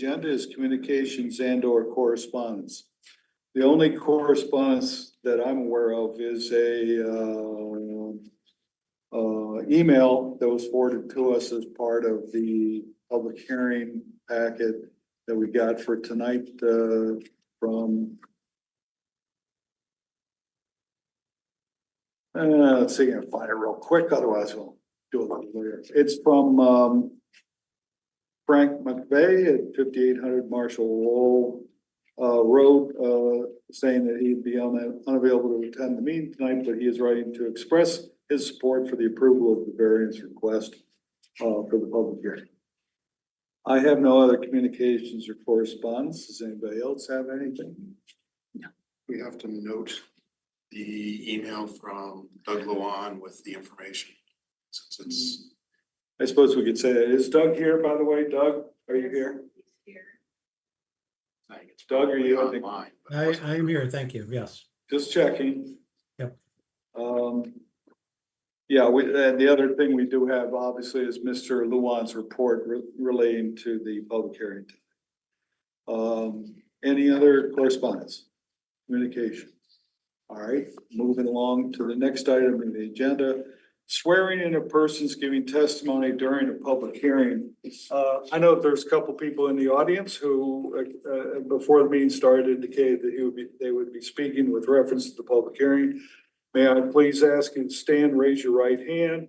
Agenda is communications and or correspondence. The only correspondence that I'm aware of is email that was forwarded to us as part of the public hearing packet that we got for tonight, from let's see, I'll find it real quick, otherwise we'll do a little later. It's from Frank McVeigh at 5800 Marshall Road, saying that he'd be unavailable to attend the meeting tonight, but he is writing to express his support for the approval of the variance request for the public hearing. I have no other communications or correspondence. Does anybody else have anything? We have to note the email from Doug Luan with the information, since it's. I suppose we could say, is Doug here, by the way? Doug, are you here? I think it's Doug, are you online? but it wasn't- I am here, thank you, yes. Just checking. Yep. Yeah, and the other thing we do have obviously is Mr. Luan's report relating to the public hearing. Any other correspondence? Communication? All right, moving along to the next item in the agenda. Swearing in a person's giving testimony during a public hearing. I know there's a couple people in the audience who, before the meeting started, indicated that they would be speaking with reference to the public hearing. May I please ask you to stand, raise your right hand.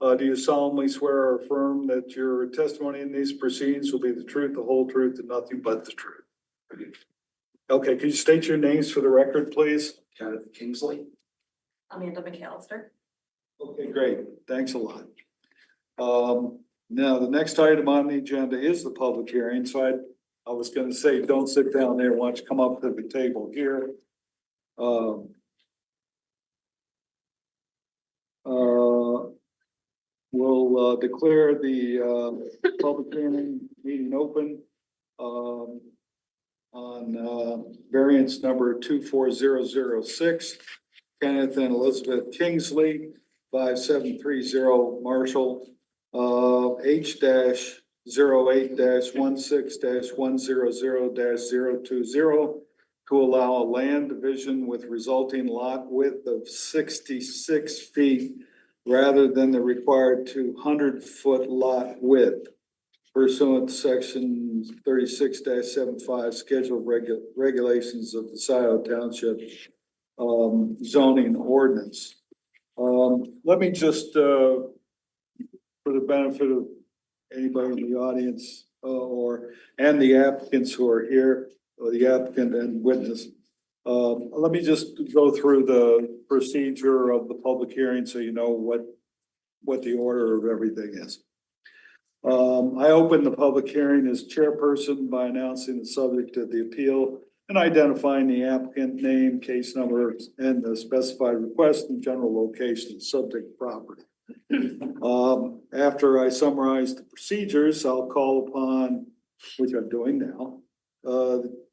Do you solemnly swear or affirm that your testimony in these proceedings will be the truth, the whole truth, and nothing but the truth? Okay, could you state your names for the record, please? Kenneth Kingsley. Amanda McAllister. Okay, great. Thanks a lot. Now, the next item on the agenda is the public hearing, so I was gonna say, don't sit down there, why don't you come up to the table here? We'll declare the public hearing meeting open on variance number 24006, Kenneth and Elizabeth Kingsley, 5730 Marshall, H-08-16-100-020 to allow a land division with resulting lot width of 66 feet rather than the required 200-foot lot width pursuant to section 36-75 schedule regulations of the Scio Township zoning ordinance. Let me just, for the benefit of anybody in the audience, and the applicants who are here, or the applicant and witness, let me just go through the procedure of the public hearing so you know what the order of everything is. I open the public hearing as chairperson by announcing the subject of the appeal and identifying the applicant name, case number, and the specified request and general location of the subject property. After I summarize the procedures, I'll call upon, which I'm doing now,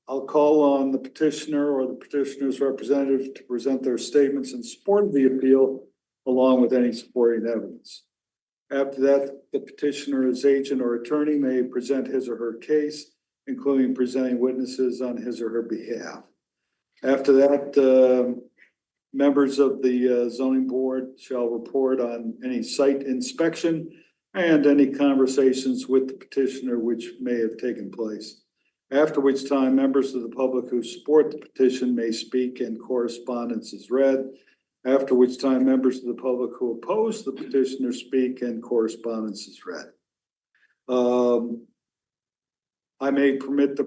I'll call on the petitioner or the petitioner's representative to present their statements in support of the appeal, along with any supporting evidence. After that, the petitioner's agent or attorney may present his or her case, including presenting witnesses on his or her behalf. After that, members of the zoning board shall report on any site inspection and any conversations with the petitioner which may have taken place. After which time, members of the public who support the petition may speak and correspondence is read. After which time, members of the public who oppose the petitioner speak and correspondence is read. I may permit the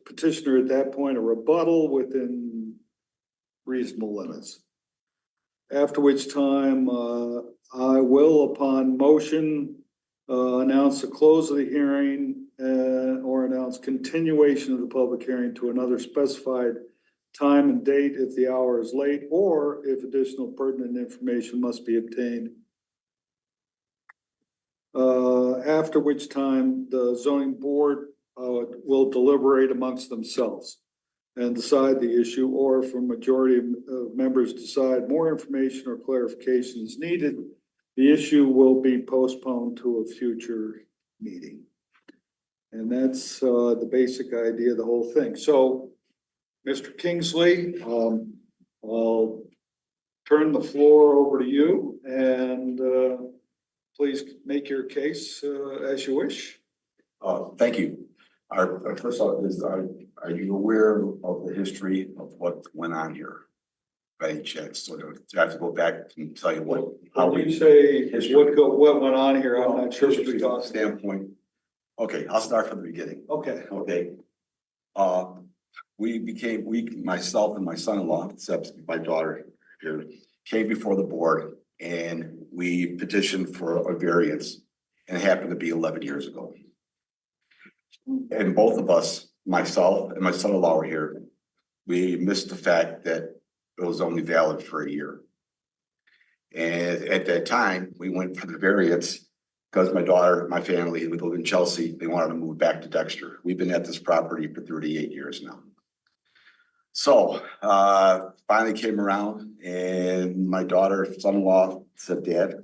petitioner at that point a rebuttal within reasonable limits. After which time, I will, upon motion, announce the close of the hearing or announce continuation of the public hearing to another specified time and date if the hour is late or if additional pertinent information must be obtained. After which time the zoning board will deliberate amongst themselves and decide the issue, or if a majority of members decide more information or clarification is needed, the issue will be postponed to a future meeting. And that's the basic idea of the whole thing. So, Mr. Kingsley, I'll turn the floor over to you and please make your case as you wish. Thank you. First off, are you aware of the history of what went on here? By any chance, so do I have to go back and tell you what? How When you we say history. what went on here, I'm not sure what history you're from a talking. standpoint. Okay, I'll start from the beginning. Okay, Okay. Myself and my son-in-law, except my daughter here, came before the board and we petitioned for a variance. And it happened to be 11 years ago. And both of us, myself and my son-in-law were here. We missed the fact that it was only valid for a year. And at that time, we went for the variance because my daughter, my family, we live in Chelsea, they wanted to move back to Dexter. We've been at this property for 38 years now. So finally came around and my daughter, son-in-law said, Dad,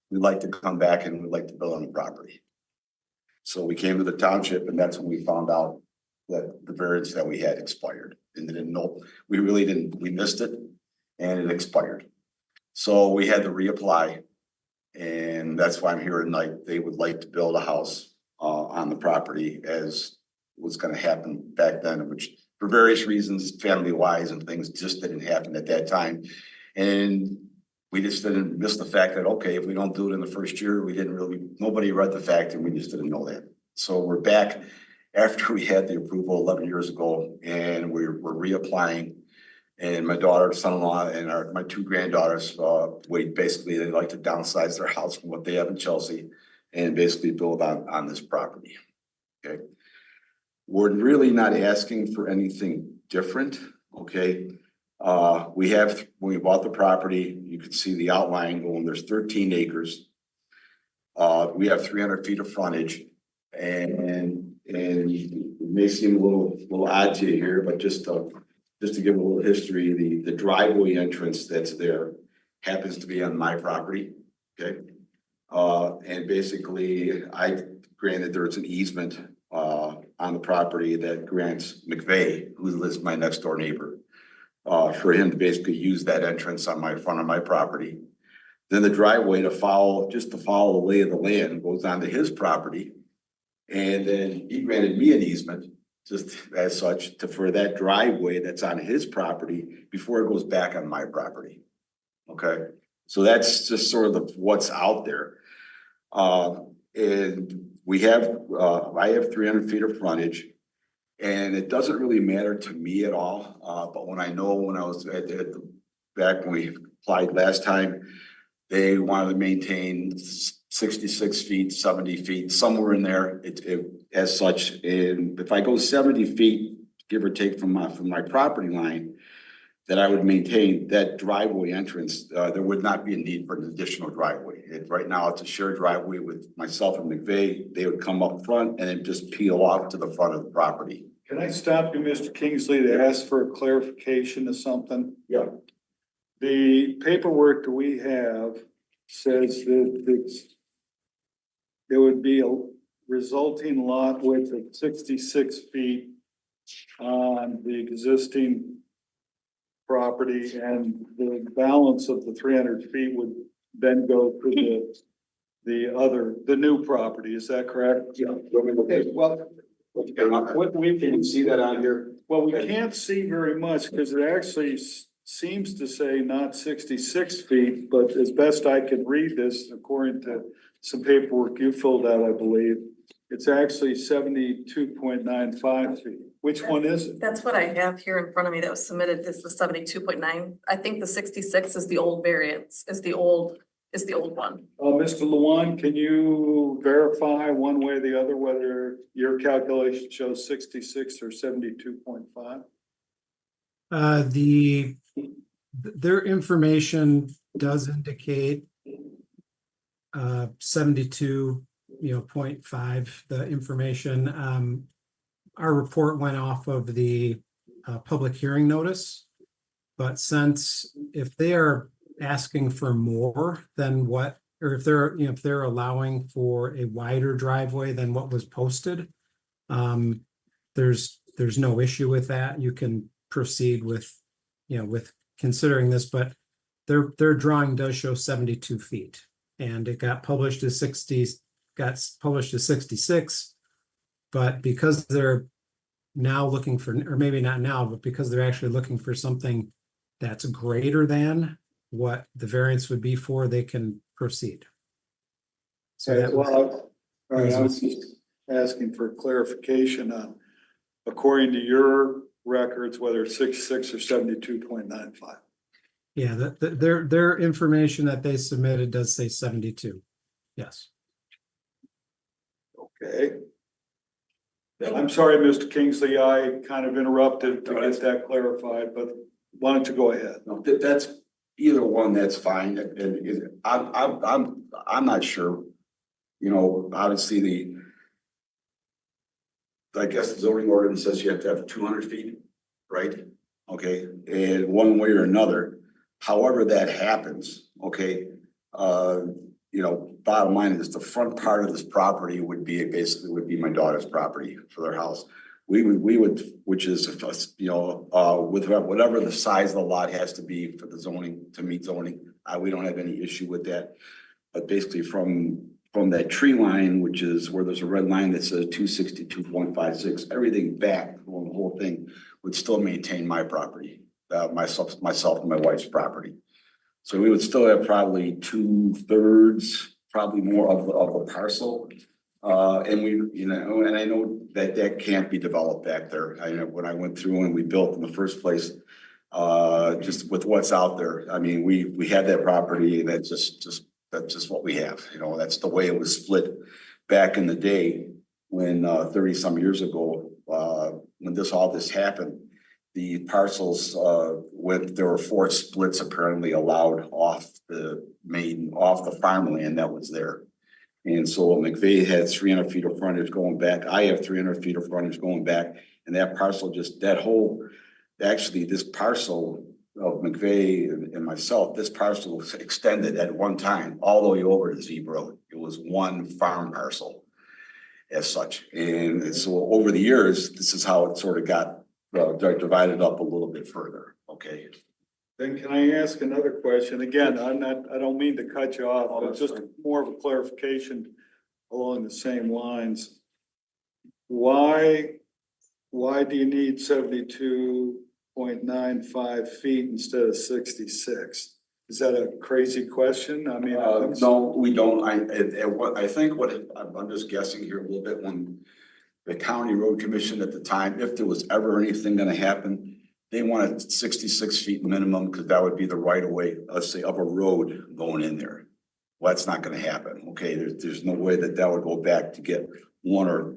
we'd like to come back and we'd like to build on the property. So we came to the township and that's when we found out that the variance that we had expired and didn't know, we missed it and it expired. So we had to reapply and that's why I'm here tonight. They would like to build a house on the property as was gonna happen back then, which for various reasons, family wise and things just didn't happen at that time. And we just didn't miss the fact that, okay, if we don't do it in the first year, nobody read the fact and we just didn't know that. So we're back after we had the approval 11 years ago and we're reapplying. And my daughter, son-in-law, and my two granddaughters, basically they'd like to downsize their house from what they have in Chelsea and basically build on this property. Okay. We're really not asking for anything different, okay? When we bought the property, you could see the outline going, there's 13 acres. We have 300 feet of frontage and it may seem a little odd to you here, but just to give a little history, the driveway entrance that's there happens to be on my property, okay? And basically granted there's an easement on the property that grants McVeigh, who lives my next door neighbor, for him to basically use that entrance on my front of my property. Then the driveway to follow the lay of the land goes onto his property. And then he granted me an easement just as such for that driveway that's on his property before it goes back on my property. Okay, so that's just sort of what's out there. And I have 300 feet of frontage and it doesn't really matter to me at all. But when I was back when we applied last time, they wanted to maintain 66 feet, 70 feet, somewhere in there as such. And if I go 70 feet, give or take from my property line, that I would maintain that driveway entrance, there would not be a need for an additional driveway. Right now, it's a shared driveway with myself and McVeigh. They would come up front and then just peel off to the front of the property. can I stop you, Mr. Kingsley, to ask for a clarification of something? Yeah. The paperwork that we have says that there would be a resulting lot width of 66 feet on the existing property, and the balance of the 300 feet would then go to the new property. Is that correct? Yeah. Okay, well, we can see that on here. Well, we can't see very much because it actually seems to say not 66 feet, but as best I can read this, according to some paperwork you filled out, I believe, it's actually 72.95 feet. Which one is it? That's what I have here in front of me that was submitted, is the 72.9. I think the 66 is the old variance, is the old one. Mr. Luan, can you verify one way or the other whether your calculation shows 66 or 72.5? Their information does indicate 72, 0.5, the information. Our report went off of the public hearing notice, but if they are asking for more than what, or if they're allowing for a wider driveway than what was posted, There's no issue with that. You can proceed with, with considering this, but their drawing does show 72 feet. And it got published as 66. But because they're now looking for, or maybe not now, but because they're actually looking for something that's greater than what the variance would be for, they can proceed. So Okay, that was, well, all right, I was just asking for clarification on, according to your records, whether it's 66 or 72.95. yeah, their information that they submitted does say 72. Yes. Okay. I'm sorry, Mr. Kingsley, I kind of interrupted to get that clarified, but why don't you go ahead? No, that's either one, that's fine, and I'm not sure. Obviously I guess the zoning ordinance says you have to have 200 feet, right? Okay, and one way or another, however that happens, okay, bottom line is the front part of this property would be my daughter's property for their house. We would, which is, with whatever the size of the lot has to be for the zoning, to meet zoning, we don't have any issue with that. But basically from that tree line, which is where there's a red line that says 262.56, everything back, the whole thing would still maintain my property, myself and my wife's property. So we would still have probably 2/3, probably more of the parcel. And and I know that can't be developed back there. I know when I went through and we built in the first place, just with what's out there. I mean, we had that property, and that's just what we have. That's the way it was split back in the day when 30 some years ago, when all this happened. The parcels, there were 4 splits apparently allowed off the farmland that was there. And so McVeigh had 300 feet of frontage going back. I have 300 feet of frontage going back. And that parcel this parcel of McVeigh and myself, this parcel was extended at one time all the way over to Zebra. It was one farm parcel as such. And so over the years, this is how it sort of got divided up a little bit further. Okay. Then can I ask another question? Again, I don't mean to cut you off, but just more of a clarification along the same lines. Why do you need 72.95 feet instead of 66? Is that a crazy question? I mean, no, we don't. I think I'm just guessing here a little bit. When the county road commission at the time, if there was ever anything going to happen, they wanted 66 feet minimum, because that would be the right of way, let's say, of a road going in there. Well, that's not going to happen. Okay, there's no way that would go back to get one or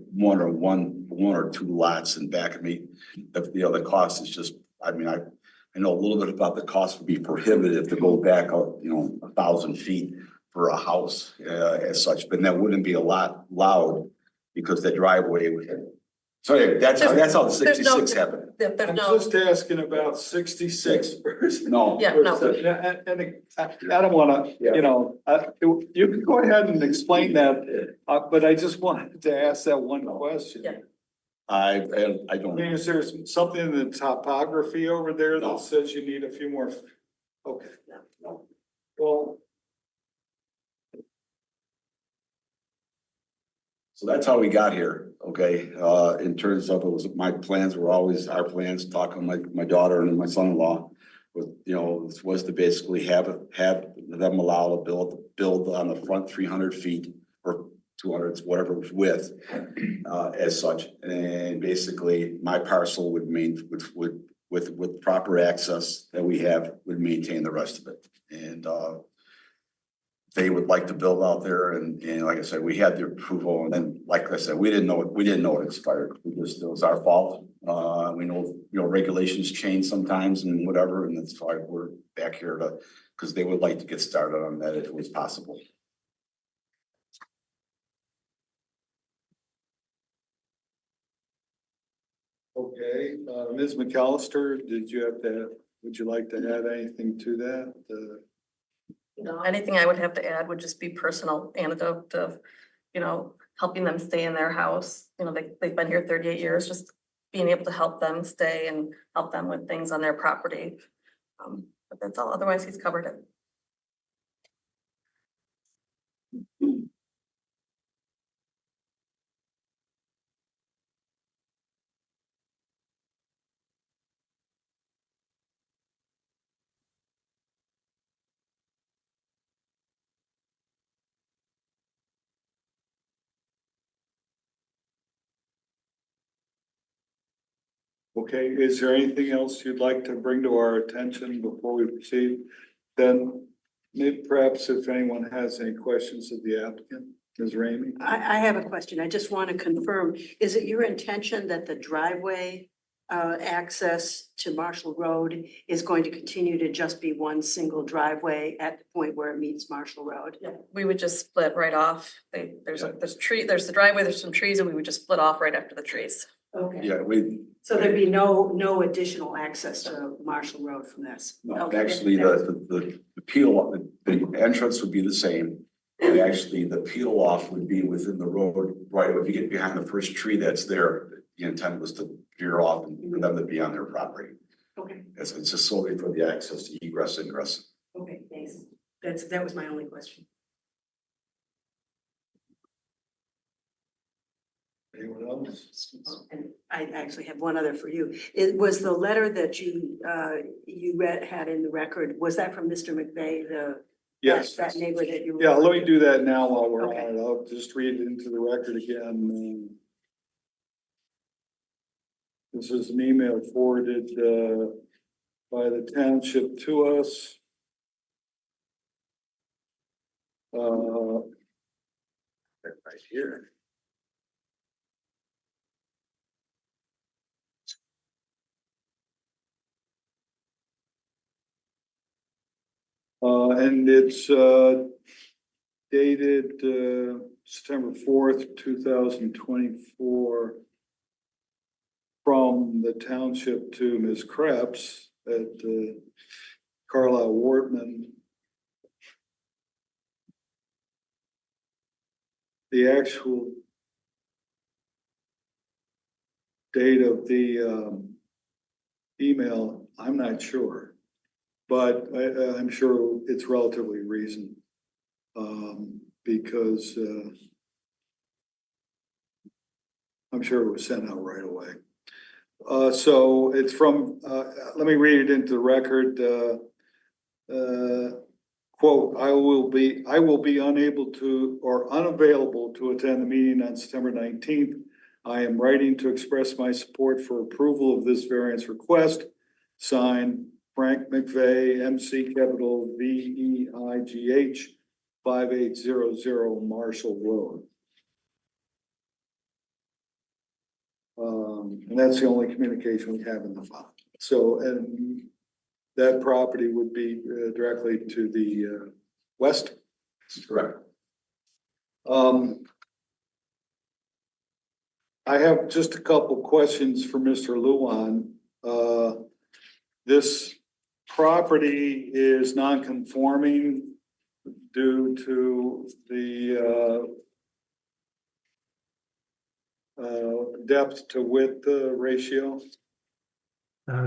two lots and back of me. The cost is just, I mean, I know a little bit about the cost would be prohibitive to go back 1,000 feet for a house as such, but that wouldn't be a lot allowed because the driveway would. So yeah, that's how the 66 happened. I'm just asking about 66 versus. No. Yeah, no. And I don't wanna, you can go ahead and explain that, but I just wanted to ask that one question. Yeah. I I don't. mean, is there something in the topography over there No. that says you need a few more? Okay. No. Well, So that's how we got here, okay? In terms of our plans, talking with my daughter and my son-in-law, was to basically have them allow to build on the front 300 feet or 200, whatever it was width, as such. And basically my parcel would with proper access that we have would maintain the rest of it. And they would like to build out there, and like I said, we had the approval, and then like I said, we didn't know it expired. It was our fault. We know regulations change sometimes and whatever, and that's why we're back here because they would like to get started on that if it was possible. okay, Ms. McAllister, would you like to add anything to that? No, anything I would have to add would just be personal anecdote of, helping them stay in their house. You know, they've been here 38 years, just being able to help them stay and help them with things on their property. But that's all, otherwise he's covered it. Okay, is there anything else you'd like to bring to our attention before we proceed? Then maybe perhaps if anyone has any questions of the applicant, Ms. Ramey? I have a question. I just want to confirm, is it your intention that the driveway access to Marshall Road is going to continue to just be one single driveway at the point where it meets Marshall Road? Yeah, we would just split right off. There's the driveway, there's some trees, and we would just split off right after the trees. Okay, Yeah, so there'd be no additional access to Marshall Road from this? no, Okay, actually, the peel, the entrance would be the same. And actually, the peel off would be within the road, right, if you get behind the first tree that's there, the intent was to veer off and for them to be on their property. Okay, It's just solely for the access to egress, ingress. okay, thanks. That was my only question. Anyone else? And I actually have one other for you. It was the letter that you had in the record, was that from Mr. McVeigh, Yes. that neighbor that you? Yeah, let me do that now while we're on Okay. it. I'll just read it into the record again. This is an email forwarded by the township to us. Right here. And it's dated September 4th, 2024. From the township to Ms. Krebs at Carlisle Wortman. The actual date of the email, I'm not sure, but I'm sure it's relatively recent. Because I'm sure it was sent out right away. So it's from, let me read it into the record. Quote, I will be unable to or unavailable to attend the meeting on September 19th. I am writing to express my support for approval of this variance request. Signed, Frank McVeigh, MC capital VEIGH, 5800 Marshall Road. And that's the only communication we have in the file. So, and that property would be directly to the west. Correct. I have just a couple questions for Mr. Luan. This property is non-conforming due to the depth to width ratio.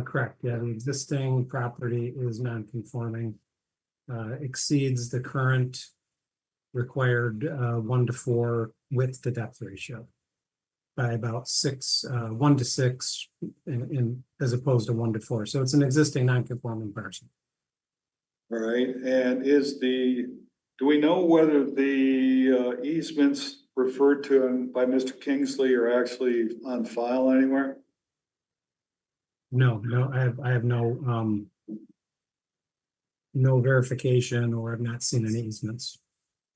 Correct, yeah, the existing property is non-conforming. Exceeds the current required 1:4 width to depth ratio. By about 1 to 6 in as opposed to 1:4, so it's an existing non-conforming parcel. All right, and do we know whether the easements referred to by Mr. Kingsley are actually on file anywhere? No, I have no verification, or I've not seen any easements.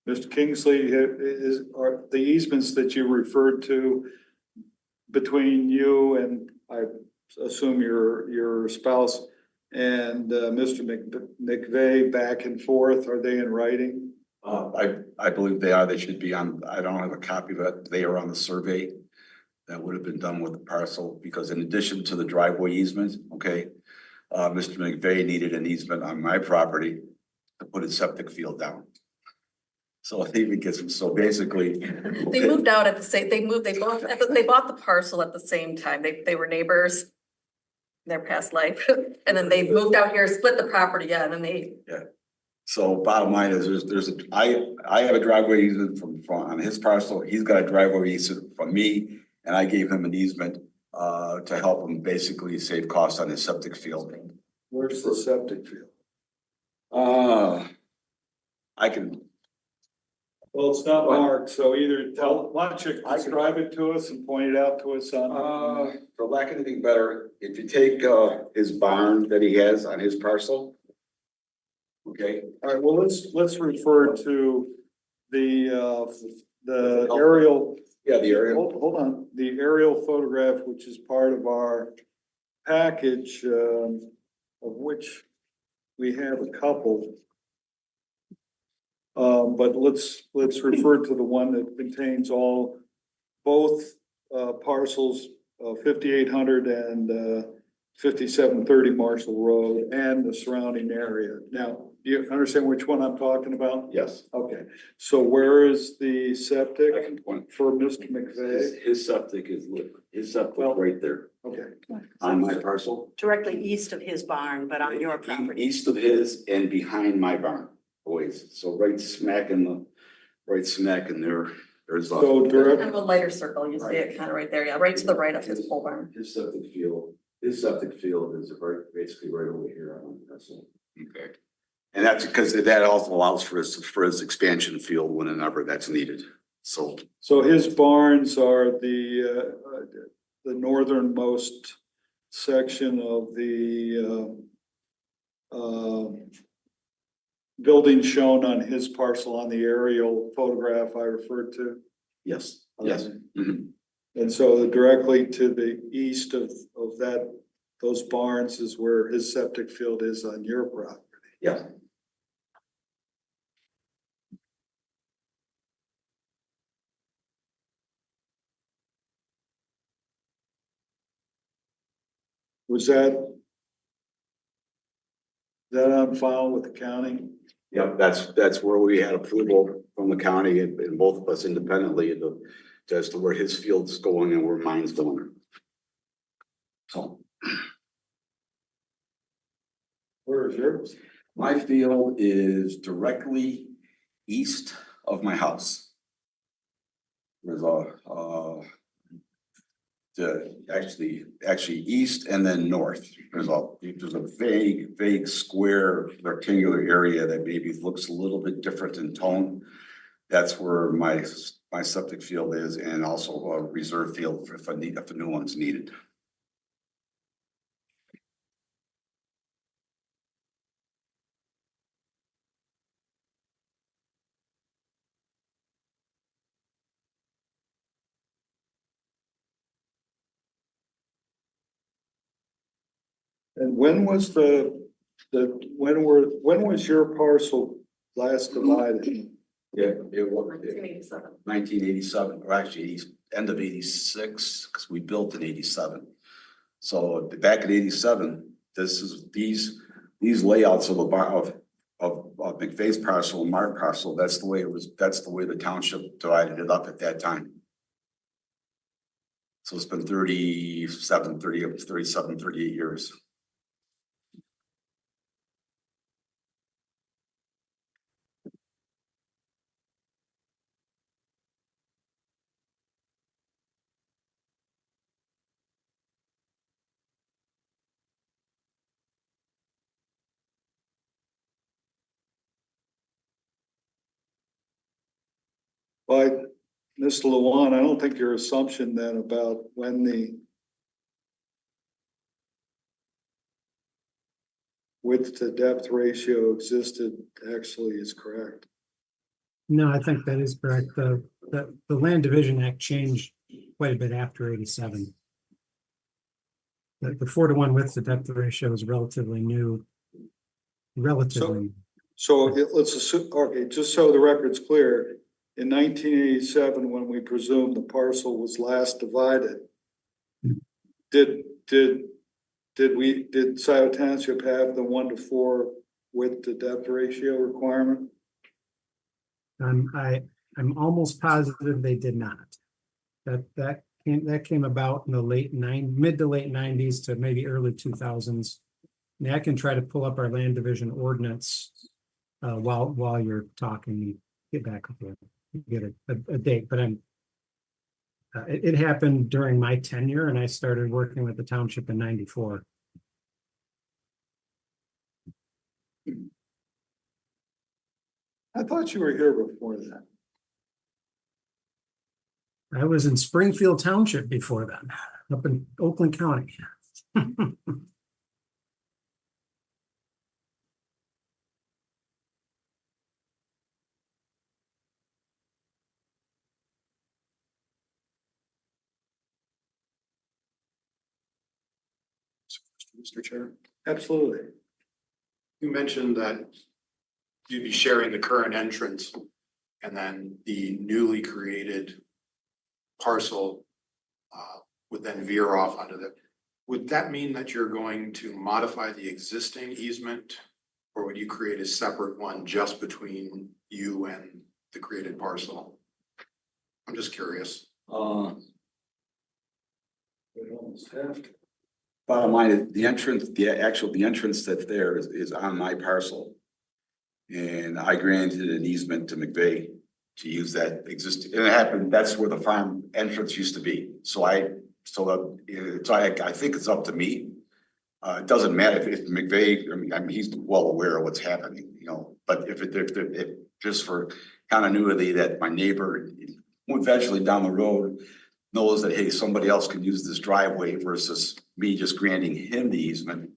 Mr. Kingsley, are the easements that you referred to between you and I assume your spouse and Mr. McVeigh back and forth, are they in writing? I believe they are. They should be on, I don't have a copy of it. They are on the survey that would have been done with the parcel, because in addition to the driveway easement, okay, Mr. McVeigh needed an easement on my property to put his septic field down. So it even gets, so basically. They moved out at the same, they bought the parcel at the same time. They were neighbors. In their past life, and then they moved out here, split the property, yeah, and then they, So bottom line is I have a driveway easement from on his parcel. He's got a driveway easement from me. And I gave him an easement to help him basically save costs on his septic field. Where's the septic field? I can, Well, it's not marked, so either why don't you describe it to us and point it out to us on. for lack of anything better, if you take his barn that he has on his parcel. Okay, All right, well, let's refer to the aerial. yeah, the area. Hold on, the aerial photograph, which is part of our package, of which we have a couple. But let's refer to the one that contains both parcels, 5800 and 5730 Marshall Road and the surrounding area. Now, do you understand which one I'm talking about? Yes. Okay, so where is the septic for Mr. McVeigh? His septic is right there Okay, on my parcel, Directly east of his barn, but on your property. east of his and behind my barn, always. So right smack in there, there's. so kind direct, of a lighter circle, you see it kind of right there, yeah, right to the right of his pole barn. His septic field is basically right over here on the parcel. Okay. And that's because that also allows for his expansion field whenever that's needed. So, so his barns are the northernmost section of the building shown on his parcel on the aerial photograph I referred to. yes, yes. Mhm. And so directly to the east of those barns is where his septic field is on your property. Yeah. Was that on file with the county? Yep, that's where we had approval from the county and both of us independently as to where his field's going and where mine's going. So Where is yours? my field is directly east of my house. There's actually east and then north. There's a vague square rectangular area that maybe looks a little bit different in tone. That's where my septic field is, and also a reserve field if the new one's needed. And when was when was your parcel last divided? Yeah, it was 1987. 1987, or actually end of 86, because we built in 87. So back in 87, these layouts of the bar of McVeigh's parcel and my parcel, that's the way the township divided it up at that time. So it's been 37, 38 years. By Ms. Lewan, I don't think your assumption then about when the width to depth ratio existed actually is correct. No, I think that is correct. The Land Division Act changed quite a bit after 87. The 4-to-1 width to depth ratio is relatively new. Relatively. So let's assume, okay, just so the record's clear, in 1987, when we presumed the parcel was last divided, did Scio Township have the 1-to-4 width to depth ratio requirement? I'm almost positive they did not. That came about in the mid to late nineties to maybe early 2000s. And I can try to pull up our land division ordinance while you're talking, get back with you, get a date, but it happened during my tenure and I started working with the township in 94. I thought you were here before that. I was in Springfield Township before then, up in Oakland County. Mr. Chair, Absolutely. you mentioned that you'd be sharing the current entrance and then the newly created parcel would then veer off onto the, would that mean that you're going to modify the existing easement? Or would you create a separate one just between you and the created parcel? I'm just curious. We almost have to. Bottom line, is the entrance, the entrance that's there is on my parcel. And I granted an easement to McVeigh to use that existing, and it happened, that's where the farm entrance used to be. So I think it's up to me. It doesn't matter if McVeigh, I mean, he's well aware of what's happening, you know, but if just for continuity that my neighbor eventually down the road knows that, hey, somebody else can use this driveway versus me just granting him the easement.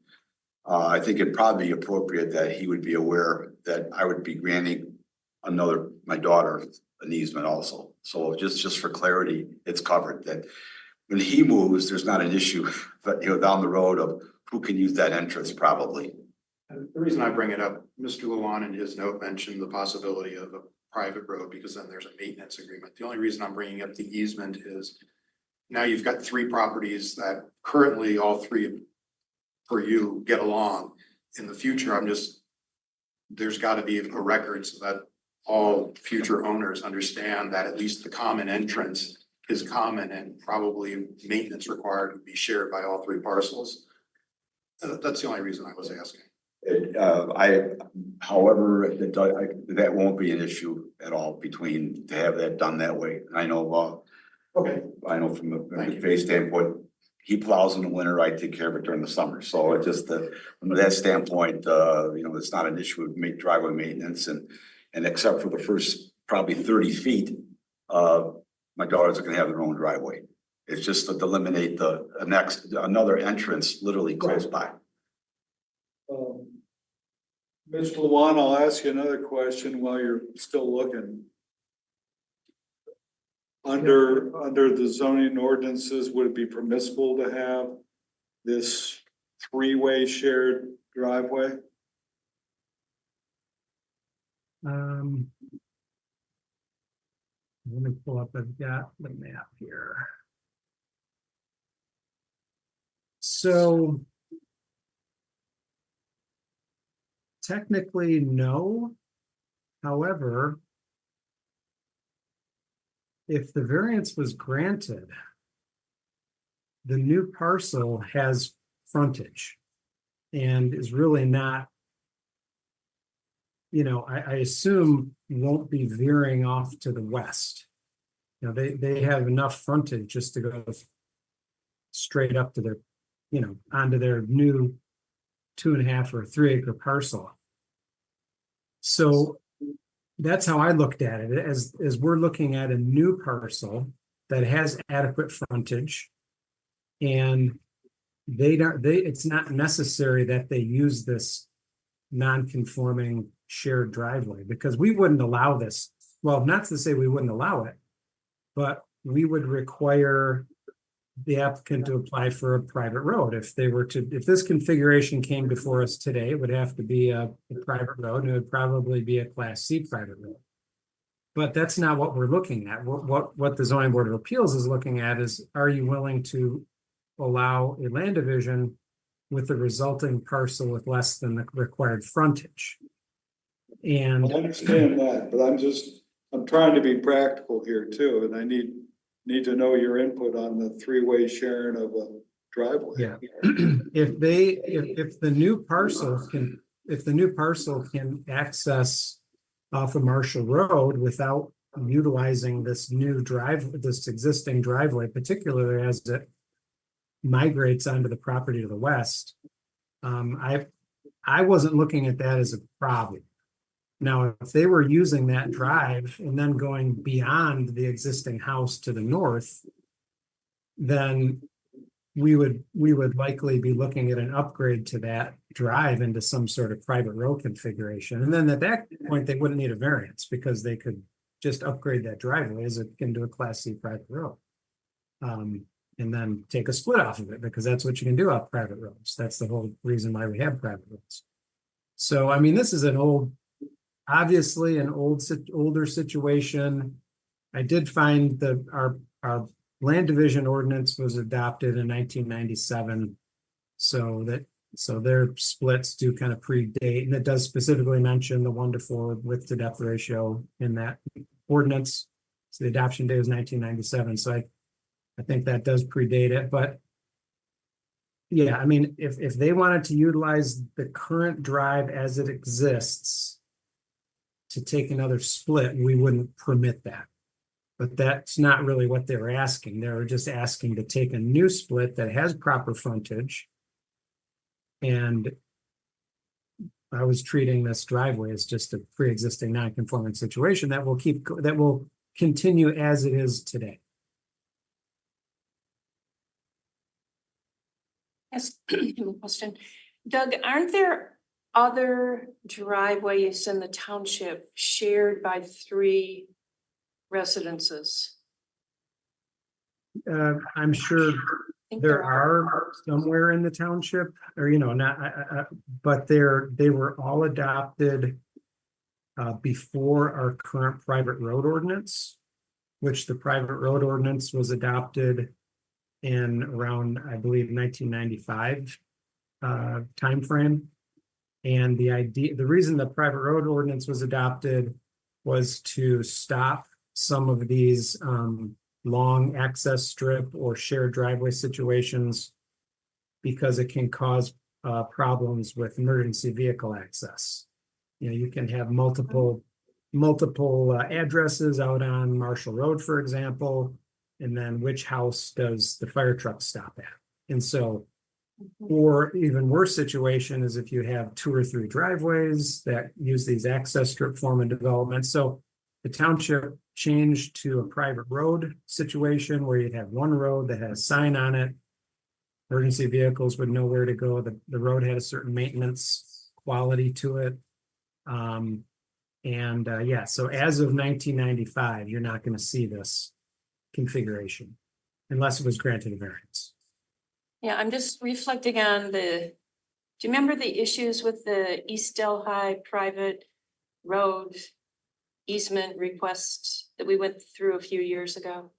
I think it'd probably be appropriate that he would be aware that I would be granting my daughter an easement also. So just for clarity, it's covered that when he moves, there's not an issue, but down the road of who can use that entrance probably. And the reason I bring it up, Mr. Luan in his note mentioned the possibility of a private road because then there's a maintenance agreement. The only reason I'm bringing up the easement is now you've got 3 properties that currently all 3 for you get along. In the future, there's got to be a record so that all future owners understand that at least the common entrance is common and probably maintenance required would be shared by all 3 parcels. That's the only reason I was asking. However, that won't be an issue at all between to have that done that way. I know, Okay. I know from Thank a you. phase standpoint, he plows in the winter, I take care of it during the summer. So it just, from that standpoint, it's not an issue of driveway maintenance and except for the first probably 30 feet, my daughters are gonna have their own driveway. It's just to eliminate another entrance literally close by. Mr. Luan, I'll ask you another question while you're still looking. Under the zoning ordinances, would it be permissible to have this 3-way shared driveway? Let me pull up, I've got the map here. So technically, no. However, if the variance was granted, the new parcel has frontage and is really not, I assume won't be veering off to the west. They have enough frontage just to go straight up to their, onto their new 2.5 or 3 acre parcel. So that's how I looked at it, as we're looking at a new parcel that has adequate frontage. And it's not necessary that they use this non-conforming shared driveway because we wouldn't allow this. Well, not to say we wouldn't allow it, but we would require the applicant to apply for a private road. If this configuration came before us today, it would have to be a private road, and it would probably be a Class C private road. But that's not what we're looking at. What the zoning board of appeals is looking at is, are you willing to allow a land division with the resulting parcel with less than the required frontage? And I understand that, but I'm just I'm trying to be practical here too, and I need to know your input on the three-way sharing of a driveway. Yeah. If the new parcel can access off of Marshall Road without utilizing this existing driveway, particularly as it migrates onto the property to the west. I wasn't looking at that as a problem. Now, if they were using that drive and then going beyond the existing house to the north, then we would likely be looking at an upgrade to that drive into some sort of private road configuration. And then at that point, they wouldn't need a variance because they could just upgrade that driveway as into a Class C private road. And then take a split off of it because that's what you can do off private roads. That's the whole reason why we have private roads. So, I mean, this is obviously an older situation. I did find that our land division ordinance was adopted in 1997. So their splits do kind of predate, and it does specifically mention the 1-to-4 width to depth ratio in that ordinance. So the adoption date was 1997. So I think that does predate it, but yeah, I mean, if they wanted to utilize the current drive as it exists to take another split, we wouldn't permit that. But that's not really what they were asking. They were just asking to take a new split that has proper frontage. And I was treating this driveway as just a pre-existing non-conforming situation that will continue as it is today. Yes, question. Doug, aren't there other driveways in the township shared by 3 residences? I'm sure I think there are somewhere in the township, or but they were all adopted before our current private road ordinance, which the private road ordinance was adopted in around, I believe, 1995 timeframe. And the reason the private road ordinance was adopted was to stop some of these long access strip or shared driveway situations because it can cause problems with emergency vehicle access. You can have multiple addresses out on Marshall Road, for example, and then which house does the fire truck stop at? And so, or even worse situation is if you have 2 or 3 driveways that use these access strip form of development. So the township changed to a private road situation where you'd have one road that had a sign on it. Emergency vehicles would know where to go. The road had a certain maintenance quality to it. Yeah, so as of 1995, you're not going to see this configuration unless it was granted a variance. Yeah, I'm just reflecting on do you remember the issues with the East Delhi private road easement request that we went through a few years ago?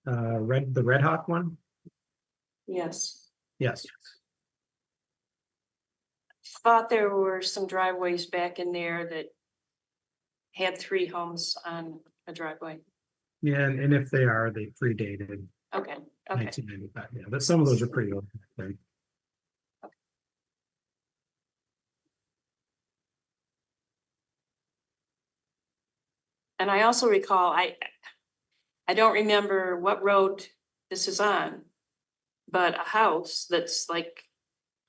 The Red Hawk one? Yes. Yes. Thought there were some driveways back in there that had 3 homes on a driveway. Yeah, and if they predated Okay. 1995. Yeah, but some of those are pretty old. And I also recall, I don't remember what road this is on, but a house that's like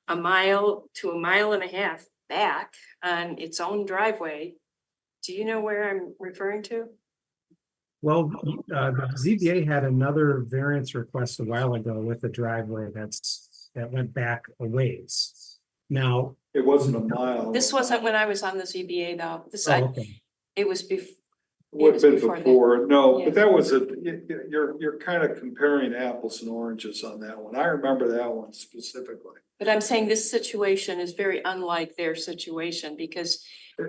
a mile to a mile and a half back on its own driveway. Do you know where I'm referring to? Well, the ZBA had another variance request a while ago with a driveway that went back a ways. Now, It wasn't a mile. This wasn't when I was on the ZBA though. okay. It was before. Would have been before that. before, no, Yeah. but that was you're kind of comparing apples and oranges on that one. I remember that one specifically. But I'm saying this situation is very unlike their situation because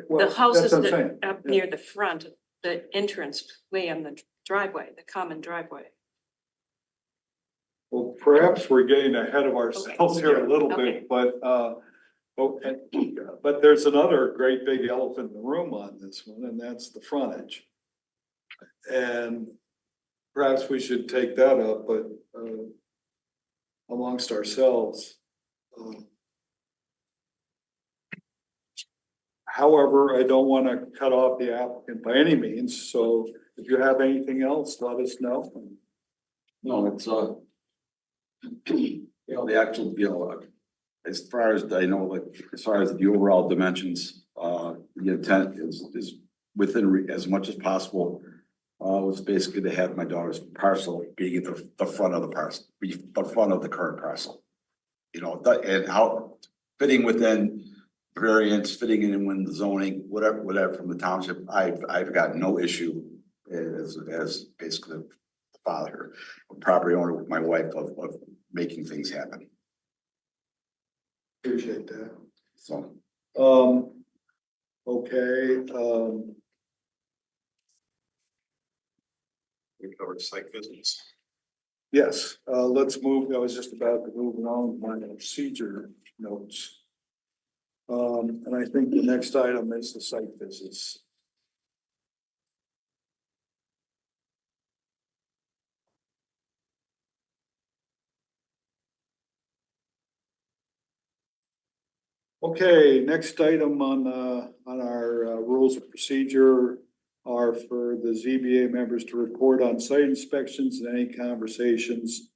Well, the houses that's what I'm that saying. up Yeah. near the front, the entrance way on the driveway, the common driveway. Well, perhaps we're getting ahead of ourselves here a little Okay. bit, but there's another great big elephant in the room on this one, and that's the frontage. And perhaps we should take that up, but, amongst ourselves. However, I don't want to cut off the applicant by any means, so if you have anything else, let us know. No, it's, you know, the actual, you know, as far as I know, like, as far as the overall dimensions, the intent is within as much as possible. Was basically to have my daughter's parcel being at the front of the parcel, be the front of the current parcel. You know, and how fitting within variance, fitting in when the zoning, whatever from the township, I've got no issue as basically the father, property owner with my wife of making things happen. Appreciate that. So, Okay, We covered site visits. yes, let's move, I was just about to move along with my procedure notes. And I think the next item is the site visits. Okay, next item on our rules of procedure are for the ZBA members to report on site inspections and any conversations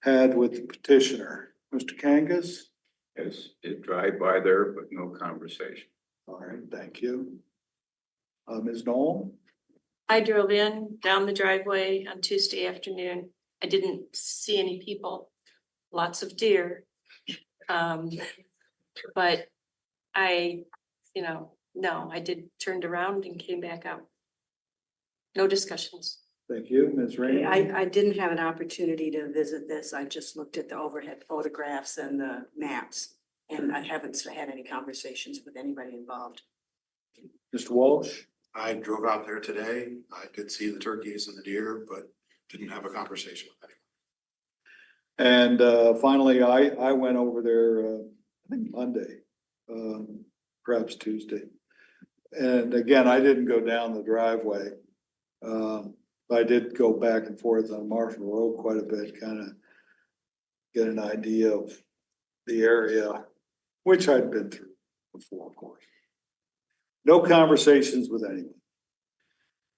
had with the petitioner. Mr. Kangas? Yes, did drive by there, but no conversation. All right, thank you. Ms. Knoll? I drove in down the driveway on Tuesday afternoon. I didn't see any people, lots of deer. But I, no, I did turned around and came back out. No discussions. Thank you. Ms. Rainey? I didn't have an opportunity to visit this. I just looked at the overhead photographs and the maps. And I haven't had any conversations with anybody involved. Mr. Walsh? I drove out there today. I did see the turkeys and the deer, but didn't have a conversation with anyone. And finally, I went over there, I think Monday, perhaps Tuesday. And again, I didn't go down the driveway. I did go back and forth on Marshall Road quite a bit, kind of get an idea of the area, which I'd been through before, of course. No conversations with anyone.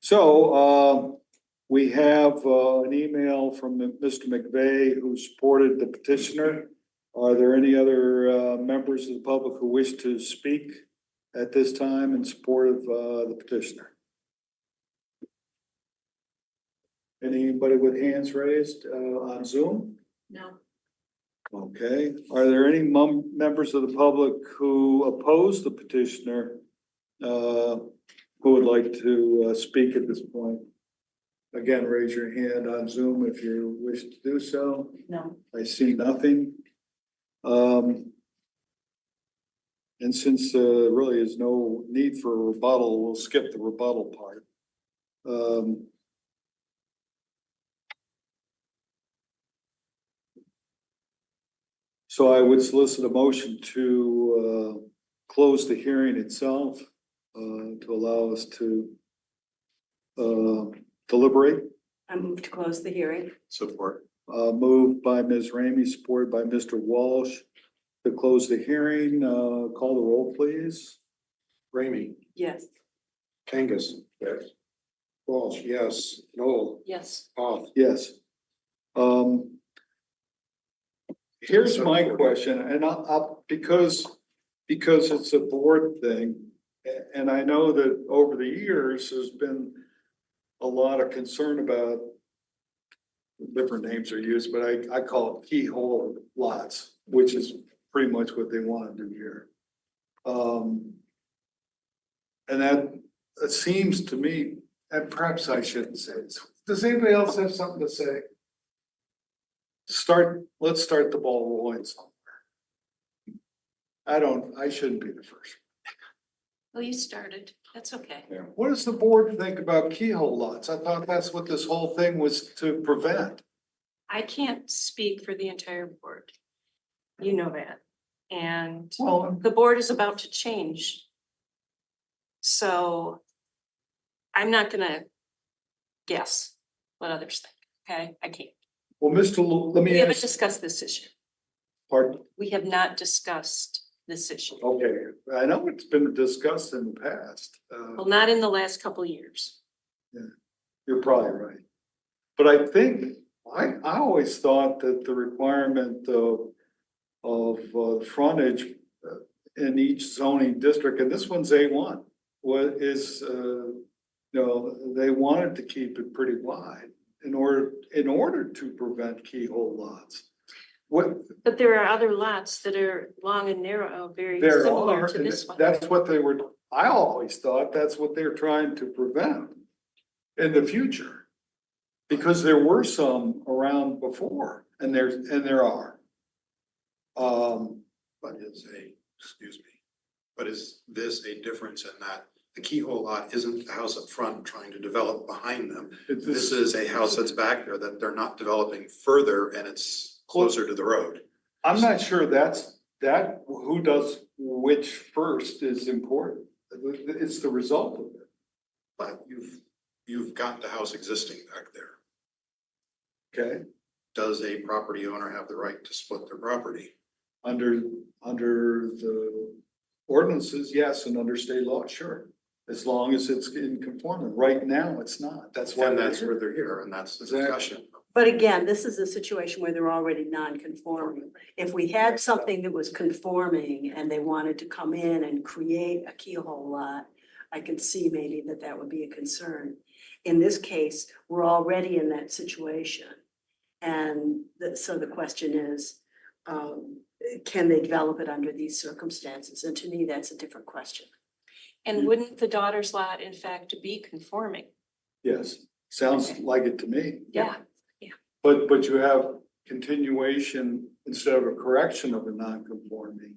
So we have an email from Mr. McVeigh who supported the petitioner. Are there any other members of the public who wish to speak at this time in support of the petitioner? Anybody with hands raised on Zoom? No. Okay, are there any members of the public who oppose the petitioner who would like to speak at this point? Again, raise your hand on Zoom if you wish to do so. No. I see nothing. And since really is no need for a rebuttal, we'll skip the rebuttal part. So I would solicit a motion to close the hearing itself, to allow us to deliberate. I move to close the hearing. Support. Moved by Ms. Ramey, supported by Mr. Walsh. To close the hearing, call the roll, please. Ramey. Yes. Kangas. Yes. Walsh, yes. Noel. Yes. Off. Yes. Here's my question, and because it's a board thing, and I know that over the years, there's been a lot of concern about different names are used, but I call it keyhole lots, which is pretty much what they want to do here. And that it seems to me, and perhaps I shouldn't say this. Does anybody else have something to say? Let's start the ball rolling somewhere. I shouldn't be the first. Well, you started. That's okay. What does the board think about keyhole lots? I thought that's what this whole thing was to prevent. I can't speak for the entire board. You know that. And Well, the board is about to change. So I'm not gonna guess what others think, okay? I can't. Well, let We me haven't ask, discussed this issue. pardon, We have not discussed this issue. okay, I know it's been discussed in the past. Well, not in the last couple of years. You're probably right. But I think, I always thought that the requirement of frontage in each zoning district, and this one's A1, they wanted to keep it pretty wide in order to prevent keyhole lots. What, But there are other lots that are long and narrow, very there similar are, to and this one. that's what they were, I always thought that's what they're trying to prevent in the future. Because there were some around before, and there are. But is this a difference in that the keyhole lot isn't the house up front trying to develop behind them? This is a house that's back there that they're not developing further and it's closer to the road. I'm not sure who does which first is important. It's the result of it. But you've got the house existing back there. Okay, Does a property owner have the right to split their property? under the ordinances, yes, and under state law, sure. As long as it's in conformity. Right now, it's not. That's why And they're that's here. where they're here and that's the Exactly. discussion. But again, this is a situation where they're already non-conforming. If we had something that was conforming and they wanted to come in and create a keyhole lot, I can see maybe that would be a concern. In this case, we're already in that situation. And so the question is, can they develop it under these circumstances? And to me, that's a different question. And wouldn't the daughter's lot in fact be conforming? Yes, sounds like it to me. Yeah. But you have continuation instead of a correction of a non-conforming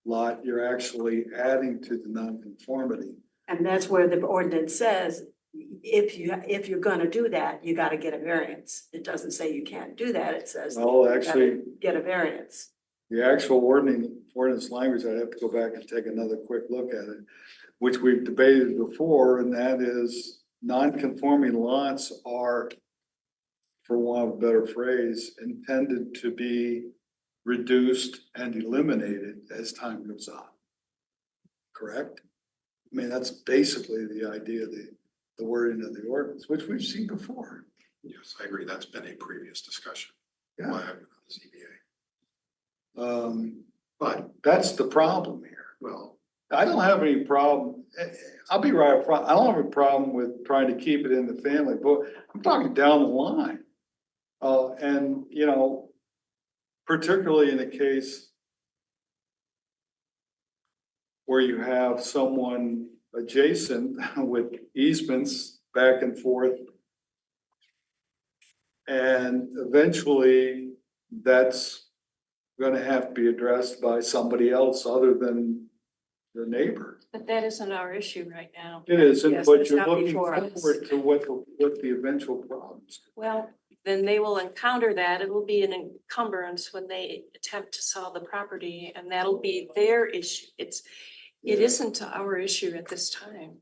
lot, you're actually adding to the non-conformity. And that's where the ordinance says, if you're gonna do that, you gotta get a variance. It doesn't say you can't do that, it says Well, you gotta actually, get a variance. the actual ordinance language, I'd have to go back and take another quick look at it, which we've debated before, and that is non-conforming lots are, for want of a better phrase, intended to be reduced and eliminated as time goes on. Correct? I mean, that's basically the idea, the wording of the ordinance, which we've seen before. Yes, I agree. That's been a previous discussion. Yeah. Why I've been on the ZBA. But that's the problem here. Well, I don't have any problem, I'll be right up front, I don't have a problem with trying to keep it in the family, but I'm talking down the line. And, particularly in a case where you have someone adjacent with easements back and forth. And eventually, that's gonna have to be addressed by somebody else other than the neighbor. But that isn't our issue right now. It isn't, Yes, but it's you're not looking before us. forward to what the eventual problems. Well, then they will encounter that. It will be an encumbrance when they attempt to sell the property and that'll be their issue. It isn't our issue at this time.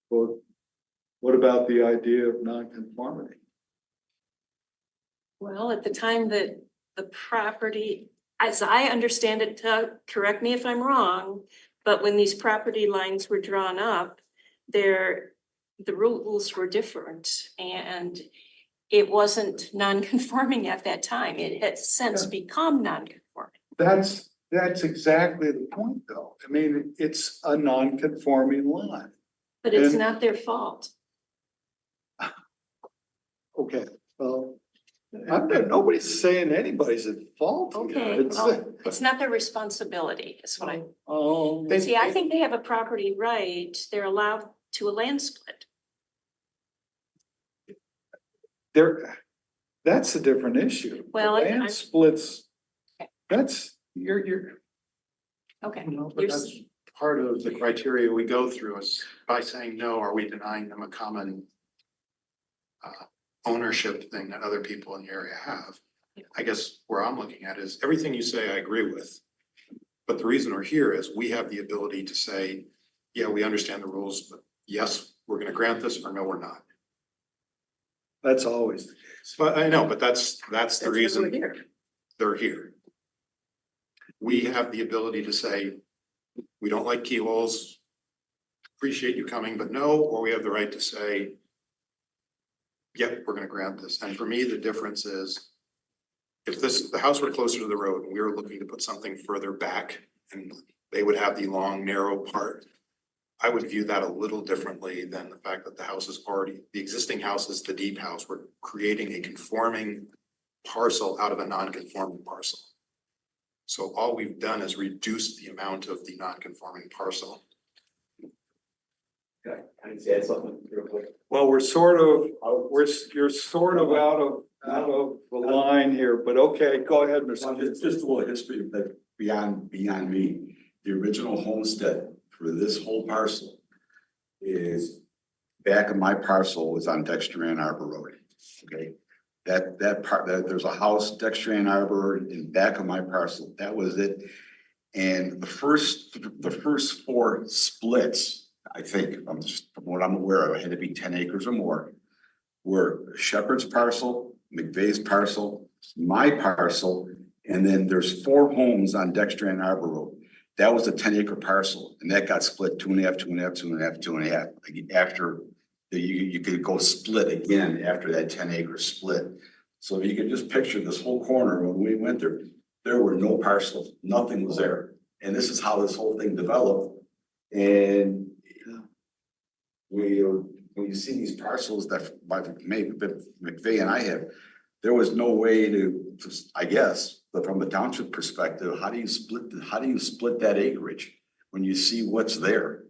Well, what about the idea of nonconformity? Well, at the time that the property, as I understand it, correct me if I'm wrong, but when these property lines were drawn up, the rules were different and it wasn't non-conforming at that time. It has since become non-conforming. That's exactly the point, though. I mean, it's a non-conforming lot. But it's And- not their fault. Okay, well, nobody's saying anybody's at fault. here. Okay, It's, well, it's not their responsibility, is what I, oh, see, I think they have a property right. They're allowed to a land split. that's a different issue. Well, The land I'm- splits, Okay. that's, you're, Okay. but that's part of the criteria we go through is by saying no, are we denying them a common ownership thing that other people in the area have? I guess where I'm looking at is everything you say I agree with, But the reason we're here is we have the ability to say, yeah, we understand the rules, but yes, we're gonna grant this, or no, we're not. That's always the case. But I know, but that's the That's why we're reason here. they're here. We have the ability to say, we don't like keyholes. Appreciate you coming, but no, or we have the right to say, yep, we're gonna grant this. And for me, the difference is if the house were closer to the road and we were looking to put something further back and they would have the long, narrow part, I would view that a little differently than the fact that the house is already, the existing house is the deep house. We're creating a conforming parcel out of a non-conforming parcel. So all we've done is reduce the amount of the non-conforming parcel. Okay, can I say something real quick? Well, you're sort of out of the line here, but okay, go ahead, Mr. It's just a little history that beyond me. The original homestead for this whole parcel is back of my parcel was on Dexter Ann Arbor Road. Okay, that part, there's a house, Dexter Ann Arbor, in back of my parcel. That was it. And the first 4 splits, I think, from what I'm aware of, had to be 10 acres or more, were Shepherd's parcel, McVeigh's parcel, my parcel, and then there's 4 homes on Dexter Ann Arbor Road. That was a 10-acre parcel, and that got split 2.5, 2.5, 2.5, 2.5. Like after you could go split again after that 10-acre split. So you can just picture this whole corner when we went there were no parcels, nothing was there. And this is how this whole thing developed. And when you see these parcels that by maybe McVeigh and I have, there was no way to, I guess, but from the township perspective, how do you split that acreage when you see what's there?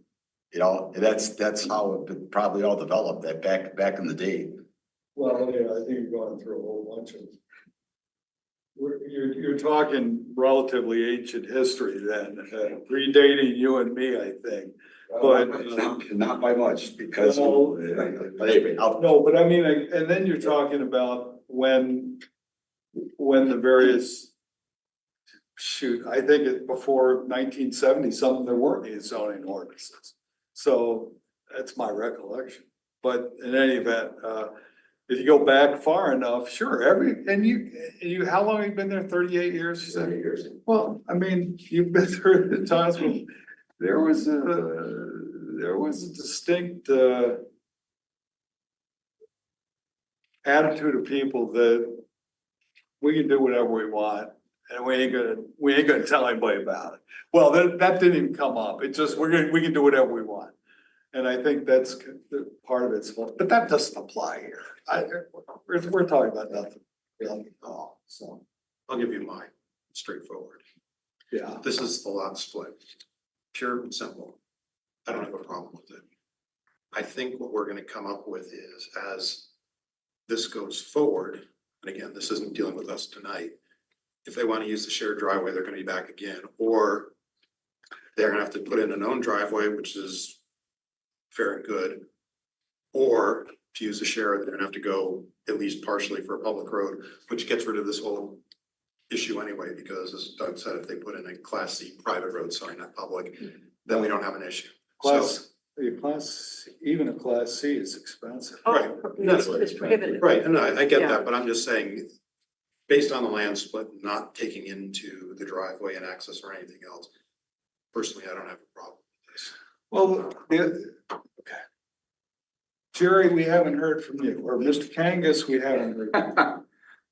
You know, that's how it probably all developed, that back in the day. Well, yeah, I think you're going through a whole bunch of. You're talking relatively ancient history then, predating you and me, I think. But Not by much, because, Well, but anyway, no, but I mean, and then you're talking about when the various, shoot, I think before 1970, there weren't any zoning ordinances. So that's my recollection. But in any event, if you go back far enough, sure, and you, how long have you been there? 38 years? You said? 30 years. Well, I mean, you've been through the times when there was a distinct attitude of people that we can do whatever we want and we ain't gonna tell anybody about it. Well, that didn't even come up. It just, we can do whatever we want. And I think that's part of it, but that doesn't apply here. We're talking about nothing really at all, so, I'll give you mine, straightforward. yeah. This is the lot split. Pure and simple. I don't have a problem with it. I think what we're gonna come up with is, as this goes forward, and again, this isn't dealing with us tonight. If they wanna use the shared driveway, they're gonna be back again, or they're gonna have to put in an own driveway, which is fair and good. Or to use the share, they're gonna have to go at least partially for a public road, which gets rid of this whole issue anyway, because as Doug said, if they put in a Class C private road, sorry, not public, then we don't have an issue. Even a class C is expensive. Right. It's prohibited. Right, and I get Yeah. that, but I'm just saying, based on the land split, not taking into the driveway and access or anything else, personally, I don't have a problem with this. Well, okay. Jerry, we haven't heard from you, or Mr. Kangas, we haven't heard. From you.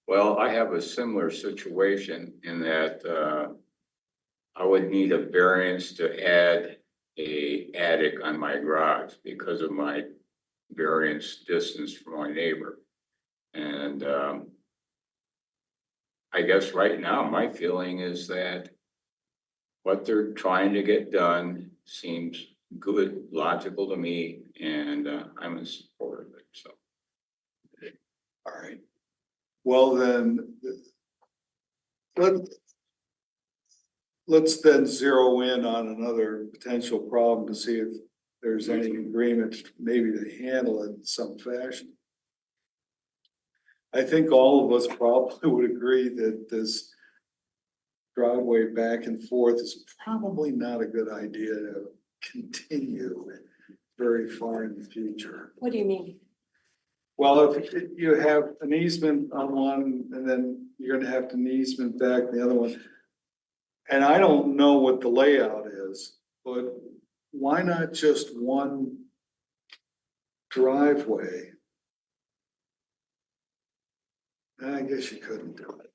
Well, I have a similar situation in that I would need a variance to add a attic on my garage because of my variance distance from my neighbor. And I guess right now, my feeling is that what they're trying to get done seems good, logical to me, and I'm in support of it, so. All right. Well, then, let's then zero in on another potential problem to see if there's any agreement maybe to handle it in some fashion. I think all of us probably would agree that this driveway back and forth is probably not a good idea to continue very far in the future. What do you mean? Well, if you have an easement on one and then you're gonna have an easement back the other one. And I don't know what the layout is, but why not just one driveway? I guess you couldn't do it.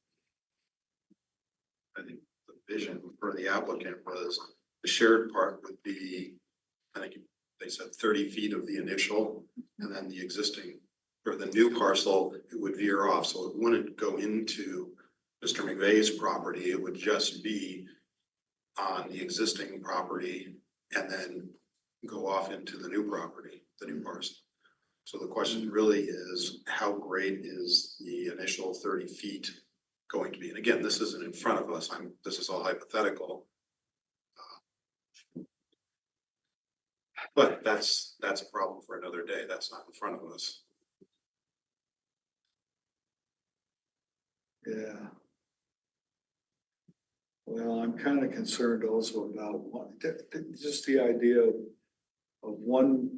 I think the vision for the applicant was the shared part would be, I think they said 30 feet of the initial, and then the existing, or the new parcel, it would veer off, so it wouldn't go into Mr. McVeigh's property, it would just be on the existing property and then go off into the new property, the new parcel. So the question really is, how great is the initial 30 feet going to be? And again, this isn't in front of us, this is all hypothetical. But that's a problem for another day, that's not in front of us. Yeah. Well, I'm kind of concerned also about just the idea of one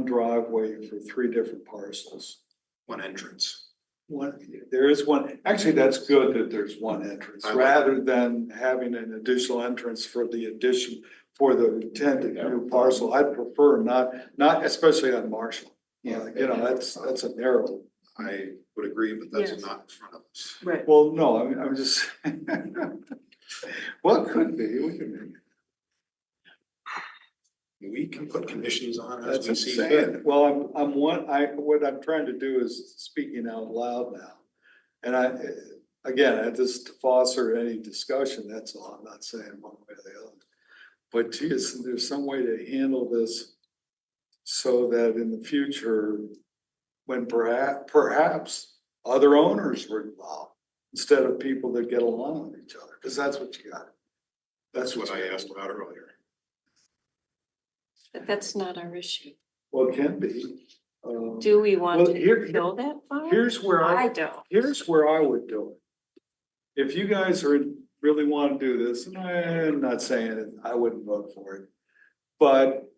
driveway for three different parcels. One entrance. There is one, actually, that's good that there's one entrance, I like rather than having an additional entrance for the addition, for the intended new parcel. I'd prefer not especially on Marshall. Yeah, you know, that's a narrow. I would agree, but that's Yes. not in front of us. Right. Well, no, I'm just, well, it could be, we can make it. We can put conditions on as That's we what I'm see saying. fit. Well, what I'm trying to do is speaking out loud now. And again, just to foster any discussion, that's all. I'm not saying one way or the other. But geez, there's some way to handle this so that in the future, when perhaps other owners were involved, instead of people that get along with each other, because that's what you got. That's what you I got. asked about earlier. But that's not our issue. Well, it can be. Do we want Well, to go that far? Here's where I don't. Here's where I would do it. If you guys really want to do this, and I'm not saying it, I wouldn't vote for it. But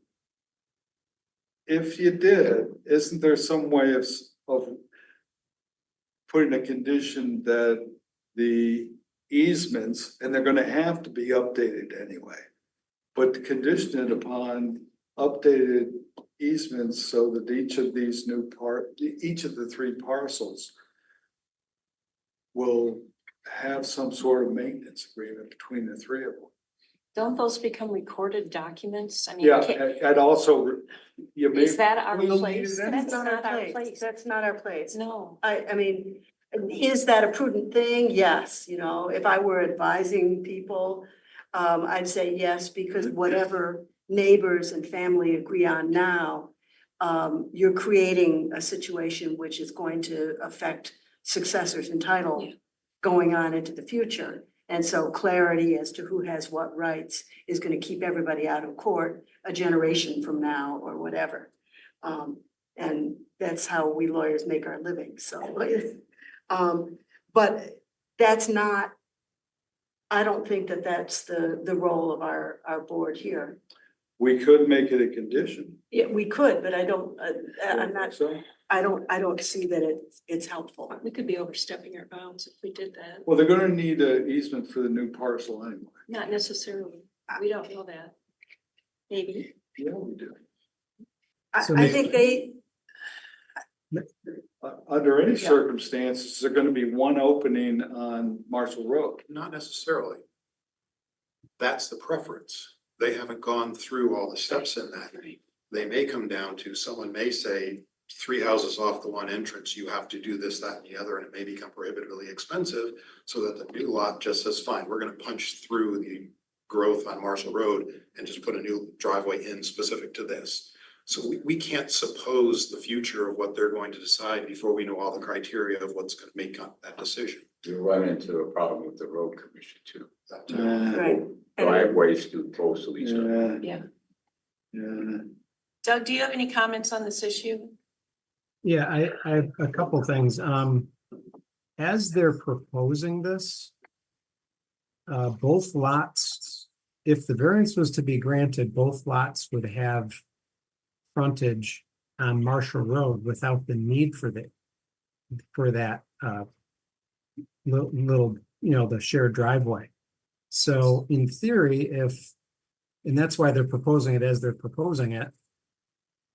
if you did, isn't there some way of putting a condition that the easements, and they're gonna have to be updated anyway, but to condition it upon updated easements so that each of the three parcels will have some sort of maintenance agreement between the three of them. Don't those become recorded documents? I mean, Yeah, and also, you may. is that our we'll need place? it That's anyway. not our place. That's not our place. No. I mean, is that a prudent thing? Yes, you know, if I were advising people, I'd say yes, because whatever neighbors and family agree on now, you're creating a situation which is going to affect successors in title Yeah. going on into the future. And so clarity as to who has what rights is gonna keep everybody out of court a generation from now or whatever. And that's how we lawyers make our living, so. But that's not, I don't think that that's the role of our board here. We could make it a condition. Yeah, we could, but I don't, I'm not, So, I don't see that it's helpful. We could be overstepping our bounds if we did that. well, they're gonna need an easement for the new parcel anyway. Not necessarily. We don't know that. Maybe. Yeah, we do. So I maybe- think they, Under any Yeah. circumstances, there's gonna be one opening on Marshall Road. Not necessarily. That's the preference. They haven't gone through all the steps in that. They may come down to, someone may say, 3 houses off the one entrance, you have to do this, that, and the other, and it may become prohibitively expensive. So that the new lot just says, fine, we're gonna punch through the growth on Marshall Road and just put a new driveway in specific to this. So we can't suppose the future of what they're going to decide before we know all the criteria of what's gonna make up that decision. You run into a problem with the road commission too. That, right. And Driveways too close to each other. Yeah. Yeah. Doug, do you have any comments on this issue? Yeah, I have a couple things. As they're proposing this, both lots, if the variance was to be granted, both lots would have frontage on Marshall Road without the need for that, little, the shared driveway. So in theory, and that's why they're proposing it as they're proposing it.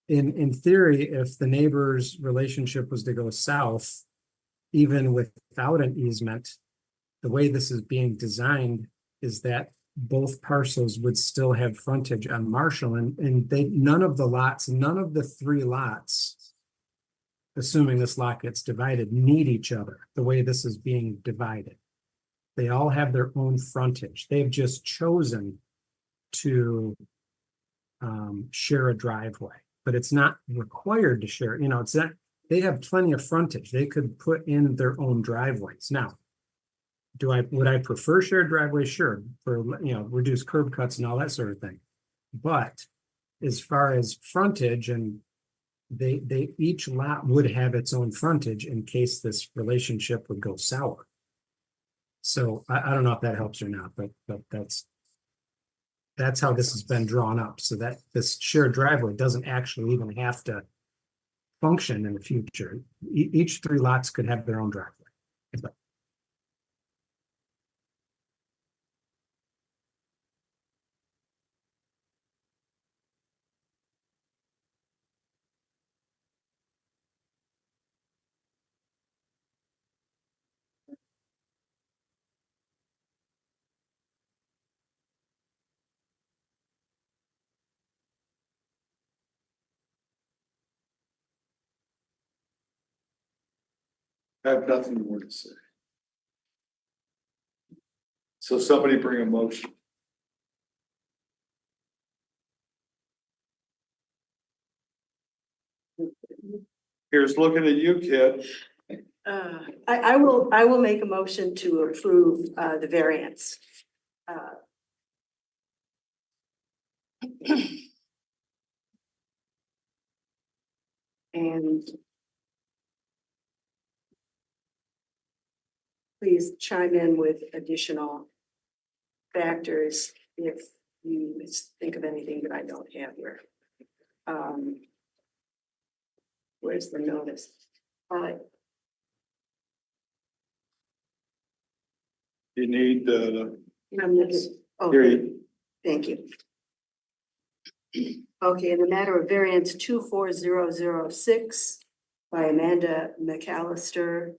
In theory, if the neighbor's relationship was to go south, even without an easement, the way this is being designed is that both parcels would still have frontage on Marshall, and none of the three lots, assuming this lot gets divided, need each other the way this is being divided. They all have their own frontage. They've just chosen to share a driveway, but it's not required to share, it's not, they have plenty of frontage. They could put in their own driveways. Now, would I prefer shared driveways? Sure, for, reduce curb cuts and all that sort of thing. But as far as frontage, and each lot would have its own frontage in case this relationship would go sour. So I don't know if that helps or not, but that's how this has been drawn up, so that this shared driveway doesn't actually even have to function in the future. Each three lots could have their own driveway. I have nothing more to say. So somebody bring a motion. Here's looking at you, kid. I will make a motion to approve, the variance. And please chime in with additional factors if you think of anything that I don't have here. Where's the notice? You need, I'm looking, here you- thank you. Okay, in the matter of variance 24006 by Amanda McAllister,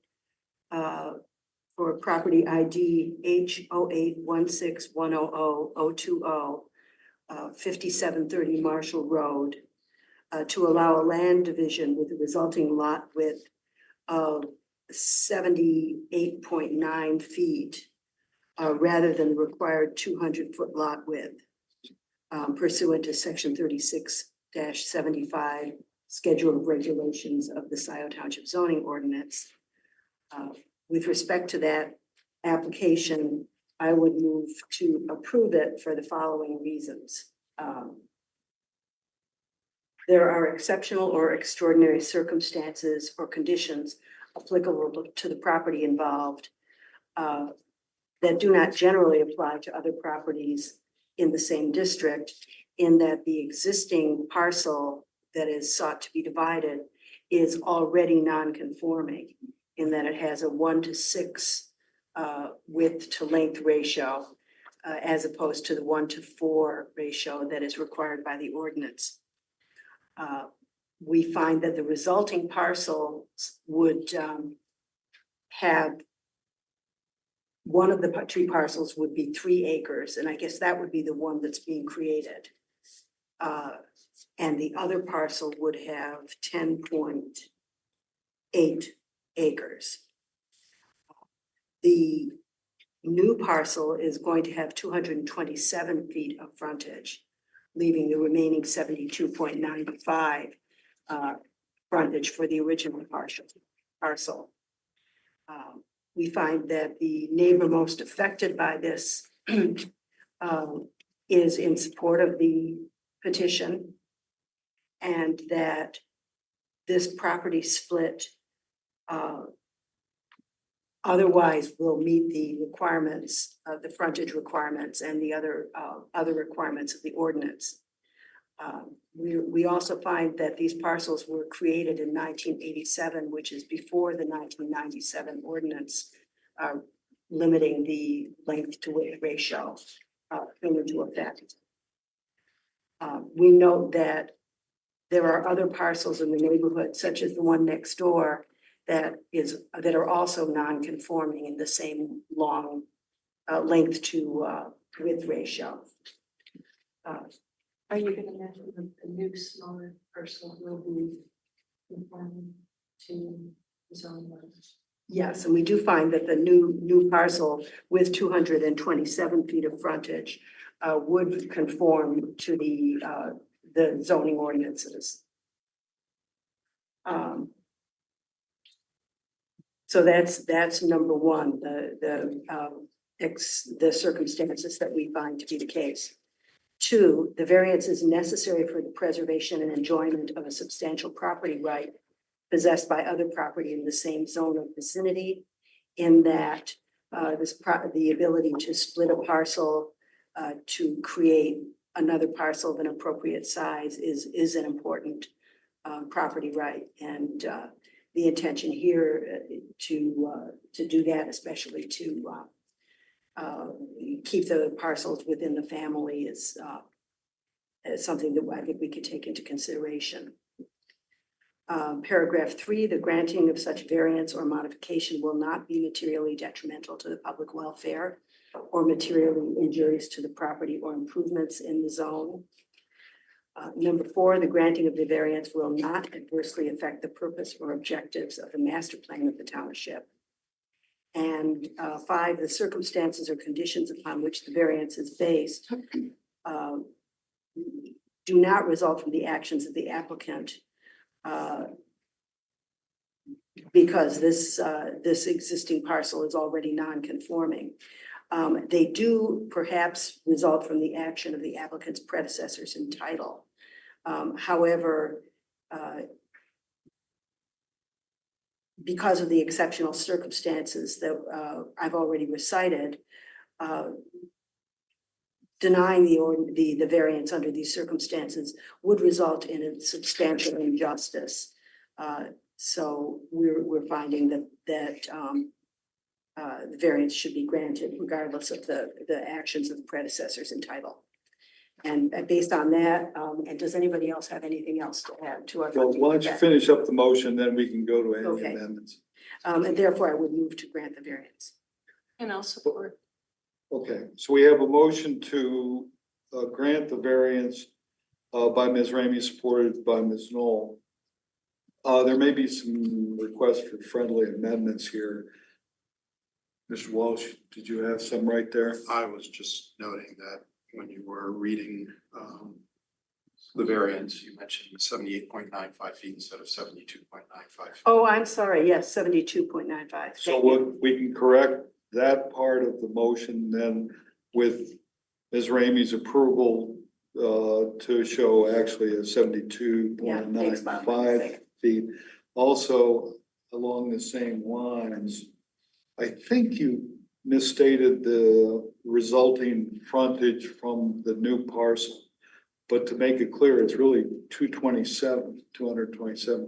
for property ID H0816100020, 5730 Marshall Road, to allow a land division with a resulting lot width of 78.9 feet, rather than the required 200-foot lot width, pursuant to section 36-75 Schedule of Regulations of the Scio Township zoning ordinance. With respect to that application, I would move to approve it for the following reasons. There are exceptional or extraordinary circumstances or conditions applicable to the property involved that do not generally apply to other properties in the same district, in that the existing parcel that is sought to be divided is already non-conforming, in that it has a 1:6 width to length ratio, as opposed to the 1:4 ratio that is required by the ordinance. We find that the resulting parcels would have, one of the tree parcels would be 3 acres, and I guess that would be the one that's being created. And the other parcel would have 10.8 acres. The new parcel is going to have 227 feet of frontage, leaving the remaining 72.95 frontage for the original parcel. We find that the neighbor most affected by this is in support of the petition, and that this property split otherwise will meet the requirements of the frontage requirements and the other requirements of the ordinance. We also find that these parcels were created in 1987, which is before the 1997 ordinance limiting the length to width ratio came into effect. We note that there are other parcels in the neighborhood, such as the one next door, that are also non-conforming in the same long length to width ratio. Are you gonna mention the new smaller parcel will be conforming to the zoning ordinance? Yes, and we do find that the new parcel with 227 feet of frontage would conform to the zoning ordinances. So that's number one, the circumstances that we find to be the case. Two, the variance is necessary for the preservation and enjoyment of a substantial property right possessed by other property in the same zone or vicinity, in that the ability to split a parcel to create another parcel of an appropriate size is an important property right. And the intention here to do that, especially to keep the parcels within the family is something that I think we could take into consideration. Paragraph 3, the granting of such variance or modification will not be materially detrimental to the public welfare or materially injurious to the property or improvements in the zone. Number 4, the granting of the variance will not adversely affect the purpose or objectives of the master plan of the township. And 5, the circumstances or conditions upon which the variance is based do not result from the actions of the applicant, because this existing parcel is already non-conforming. They do perhaps result from the action of the applicant's predecessors in title. However, because of the exceptional circumstances that I've already recited, denying the variance under these circumstances would result in a substantial injustice. So we're finding that the variance should be granted regardless of the actions of the predecessors in title. And based on that, and does anybody else have anything else to add to our? Well, why don't you finish up the motion, then we can go to any Okay. amendments. And therefore I would move to grant the variance. And I'll support. Okay, so we have a motion to grant the variance by Ms. Ramey, supported by Ms. Knoll. There may be some requests for friendly amendments here. Mr. Walsh, did you have some right there? I was just noting that when you were reading the variance, you mentioned 78.95 feet instead of 72.95. Oh, I'm sorry. Yes, 72.95. So we can correct that part of the motion then with Ms. Ramey's approval to show actually a 72.95 feet. Also, along the same lines, I think you misstated the resulting frontage from the new parcel. But to make it clear, it's really 227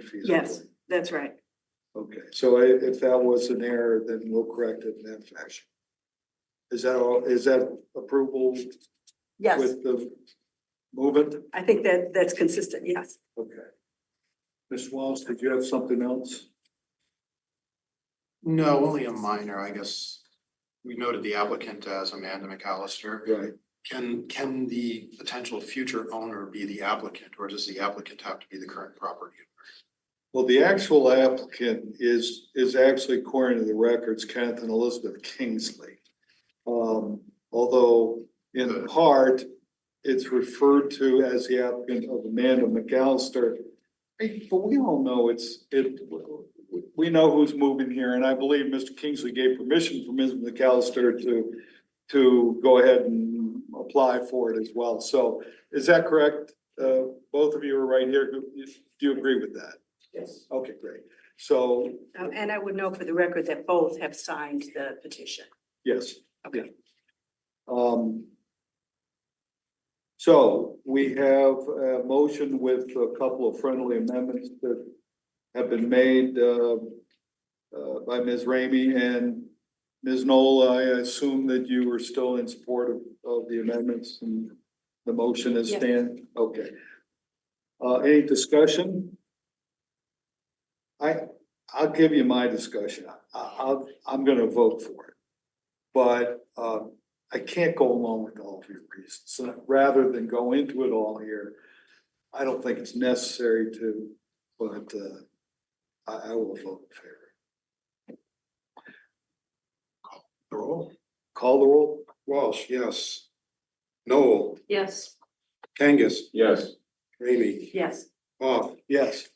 feet. Yes, that's right. Okay, so if that was an error, then we'll correct it in that fashion. Is that all, is that approval Yes, with the movement? I think that's consistent. Yes. Okay. Ms. Wallace, did you have something else? No, only a minor, I guess. We noted the applicant as Amanda McAllister. Right. Can the potential future owner be the applicant, or does the applicant have to be the current property owner? Well, the actual applicant is actually, according to the records, Kenneth and Elizabeth Kingsley. Although in part, it's referred to as the applicant of Amanda McAllister. But we all know we know who's moving here, and I believe Mr. Kingsley gave permission for Ms. McAllister to go ahead and apply for it as well. So is that correct? Both of you are right here. Do you agree with that? Yes. Okay, great. So, And I would note for the record that both have signed the petition. yes. Okay. So we have a motion with a couple of friendly amendments that have been made, by Ms. Ramey and Ms. Knoll. I assume that you were still in support of the amendments and the motion is Yes. stand, okay. Any discussion? I'll give you my discussion. I'm gonna vote for it. But, I can't go along with all of your reasons. So rather than go into it all here, I don't think it's necessary to, but, I will vote in favor. The roll. Call the roll? Walsh, yes. Noel, Yes. Kangas, Yes. Ramey, Yes. off, Yes.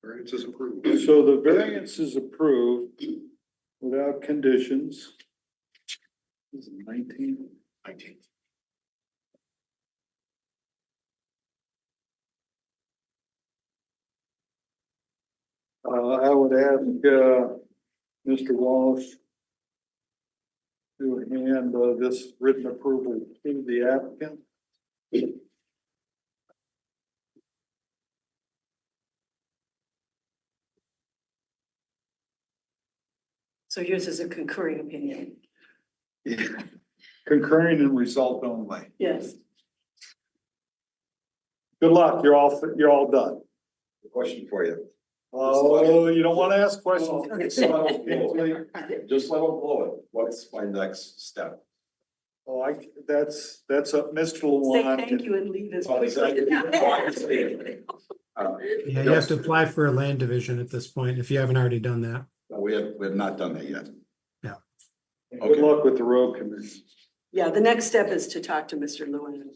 variance is approved. So the variance is approved without conditions. Is it 19? 19th. I would ask, Mr. Walsh to hand, this written approval to the applicant. So yours is a concurring opinion. Concurring and result only. Yes. Good luck, you're all done. Question for you. Oh, you don't wanna ask questions. Just let them blow it. What's my next step? Oh, that's up, Mr. Say Luan. thank you and leave as Oh, is that- quickly. Yeah, you have to apply for a land division at this point, if you haven't already done that. No, we have not done that yet. Good luck with the road commission. Yeah, the next step is to talk to Mr. Lewin.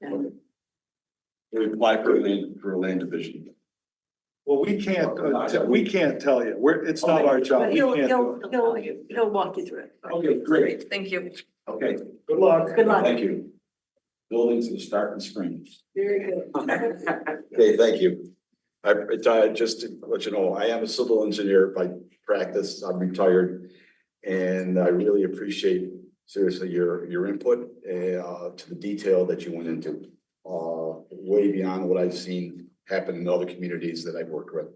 And We apply for a land division. Well, we can't tell you, it's not our job, but we he'll, can't do he'll, it. he'll walk you through it. Okay, great. Thank you. Okay, Good luck. Good luck. thank you. Buildings will start in spring. Very good. Okay, thank you. Just to let you know, I am a civil engineer by practice. I'm retired. And I really appreciate seriously your input to the detail that you went into. Way beyond what I've seen happen in other communities that I've worked with.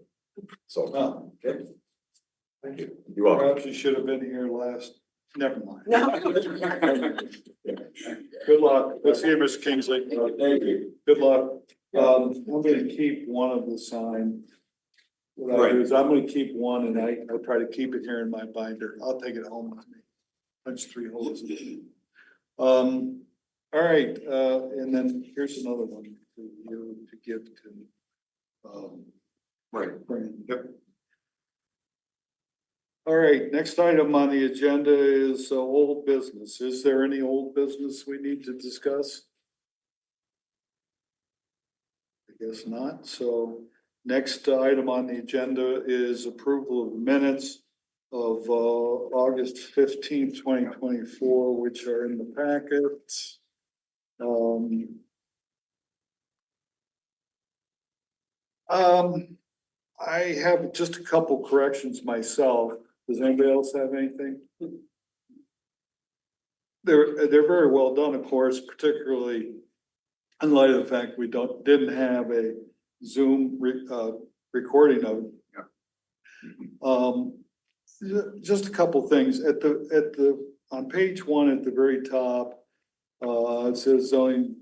So, Oh, okay, thank you. you're welcome. Perhaps you should have been here last, never mind. No. Good luck. Let's see you, Mr. Kingsley. Thank you. Good luck. I'm gonna keep one of the signs. What I do is I'm gonna keep one and I try to keep it here in my binder. I'll take it home with me. Punch 3 holes. All right, and then here's another one for you to give to. Right. Fran. Yep. All right, next item on the agenda is old business. Is there any old business we need to discuss? I guess not. So next item on the agenda is approval of minutes of August 15th, 2024, which are in the packet. I have just a couple corrections myself. Does anybody else have anything? They're very well done, of course, particularly in light of the fact we didn't have a Zoom recording of it. Just a couple things on page 1 at the very top, it says zoning,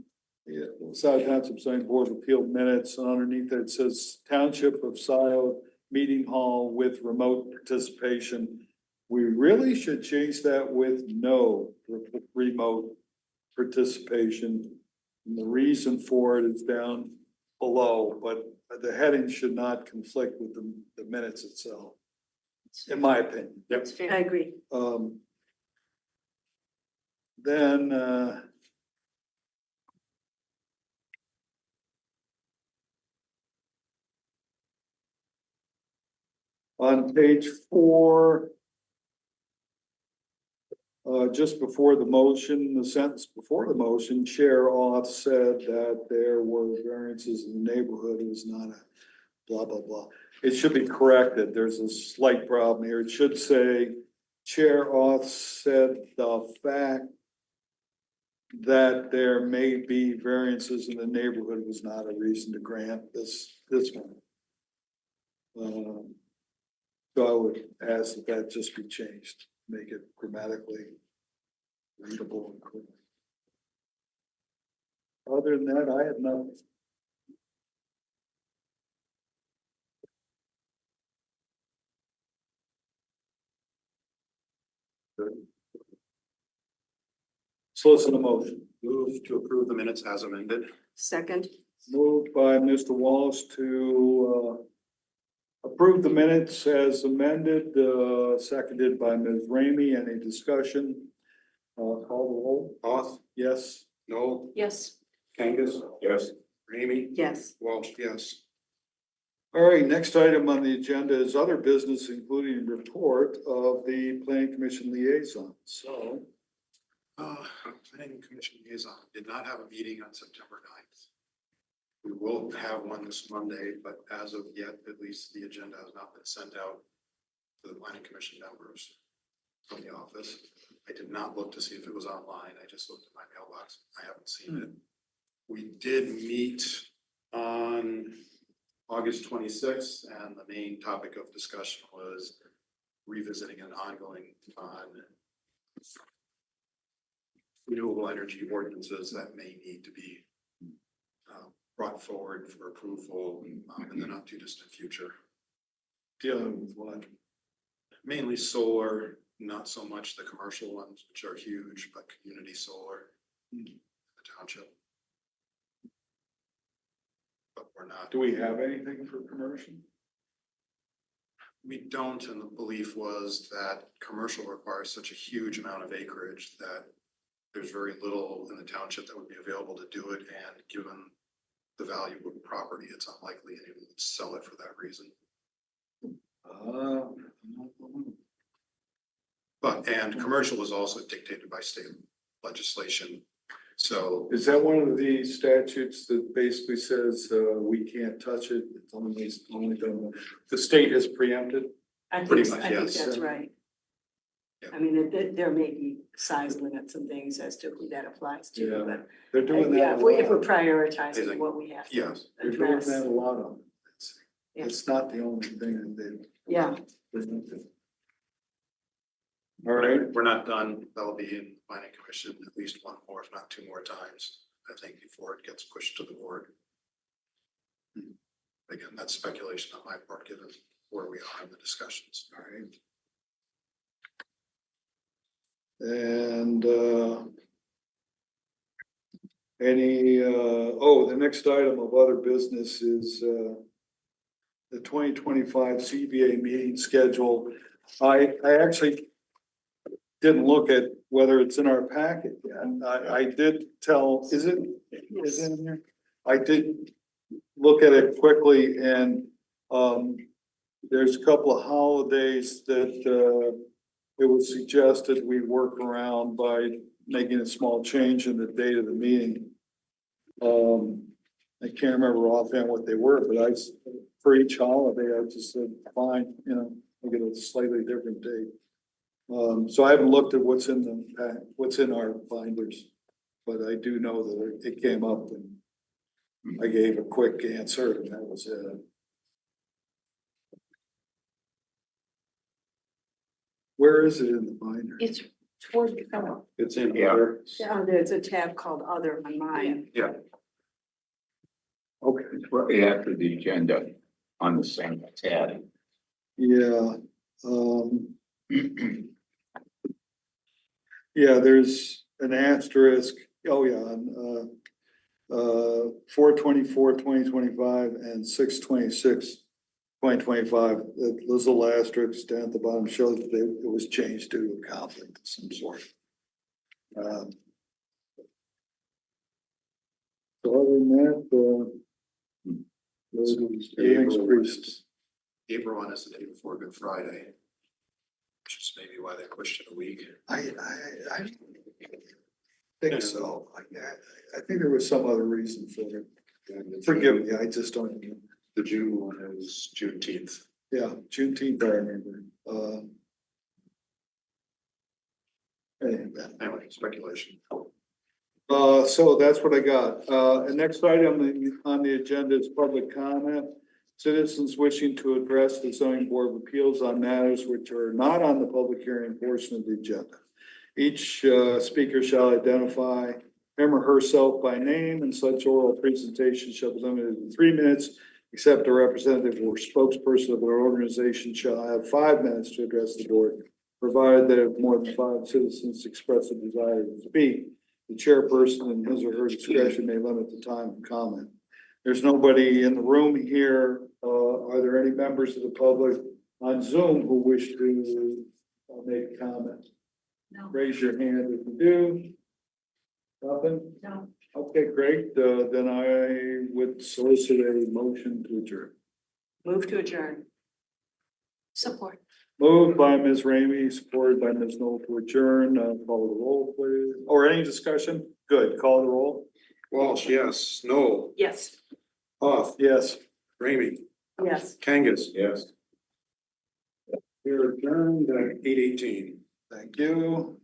South Township Zoning Board of Appeal minutes, and underneath it says Township of Scio Meeting Hall with remote participation. We really should change that with no remote participation. And the reason for it is down below, but the heading should not conflict with the minutes itself, in my opinion. Yep. I agree. Then, on page 4, just before the motion, the sentence before the motion, Chair Oth said that there were variances in the neighborhood. It was not blah, blah, blah. It should be corrected. There's a slight problem here. It should say, Chair Oth said the fact that there may be variances in the neighborhood was not a reason to grant this one. So I would ask that that just be changed, make it grammatically readable and clear. Other than that, I have nothing. Solicit a motion. Move to approve the minutes as amended. Second, Moved by Mr. Wallace to approve the minutes as amended, seconded by Ms. Ramey. Any discussion? Call the roll. Auth, Yes. Noel, yes. Kangas. Yes. Ramey, Yes. Walsh, yes. All right, next item on the agenda is other business, including report of the planning commission liaison. So, Planning Commission liaison did not have a meeting on September 9th. We will have one this Monday, but as of yet, at least the agenda has not been sent out to the planning commission members from the office. I did not look to see if it was online. I just looked at my mailbox. I haven't seen it. We did meet on August 26th, and the main topic of discussion was revisiting an ongoing on renewable energy ordinances that may need to be brought forward for approval in the not too distant future. dealing with what? Mainly solar, not so much the commercial ones, which are huge, but community solar in the township. But we're not. Do we have anything for commercial? We don't, and the belief was that commercial requires such a huge amount of acreage that there's very little in the township that would be available to do it, and given the value of the property, it's unlikely anyone would sell it for that reason. But, and commercial is also dictated by state legislation, so Is that one of the statutes that basically says we can't touch it? It's only done, the state has preempted? Pretty much, I think yes. that's right. Yeah. I mean, there may be size limits and things as to who that applies Yeah, to, but they're doing yeah, that. if we're prioritizing what we have to yes. They're doing address. that a lot of. Yeah. It's not the only thing that they. Yeah, All right, We're not done. That'll be in planning commission at least one more, if not two more times, I think, before it gets pushed to the board. Again, that's speculation on my part, given where we are in the discussions. all right. And the next item of other business is the 2025 CBA meeting schedule. I actually didn't look at whether it's in our packet yet. I did tell, is it in here? I did look at it quickly, and there's a couple of holidays that it was suggested we work around by making a small change in the date of the meeting. I can't remember offhand what they were, but for each holiday, I just said, fine, I'll get a slightly different date. So I haven't looked at what's in our binders, but I do know that it came up, and I gave a quick answer, and that was it. Where is it in the binder? It's toward the fellow. It's in Yeah. order. there's a tab called other on mine. Okay, It's right after the agenda on the same tab. yeah, yeah, there's an asterisk, oh yeah, on 4/24/2025 and 6/26/2025. Those little asterisks down at the bottom show that it was changed due to a conflict of some sort. So other than that, everything's pretty. April one is the day before Good Friday, which is maybe why they pushed it a week. I think so. I think there was some other reason for it. Forgive me, I just don't. The June one is Juneteenth. Yeah, Juneteenth, I remember. Anyway. Anyway, speculation. So that's what I got. And next item on the agenda is public comment. Citizens wishing to address the zoning board of appeals on matters which are not on the public hearing portion of the agenda. Each speaker shall identify him or herself by name, and such oral presentation shall be limited to 3 minutes, except a representative or spokesperson of an organization shall have 5 minutes to address the board, provided that if more than 5 citizens express a desire to speak, the chairperson in his or her discretion may limit the time of comment. There's nobody in the room here. Are there any members of the public on Zoom who wish to make a comment? No. Raise your hand if you do. Nothing? No. Okay, great. Then I would solicit a motion to adjourn. Move to adjourn. Support. Moved by Ms. Ramey, supported by Ms. Knoll to adjourn. Call the roll, please. Or any discussion? Good. Call the roll. Walsh, yes. Noel, Yes. Hoff, Yes. Ramey, Yes. Kangas. Yes. We're adjourned at 8:18. Thank you.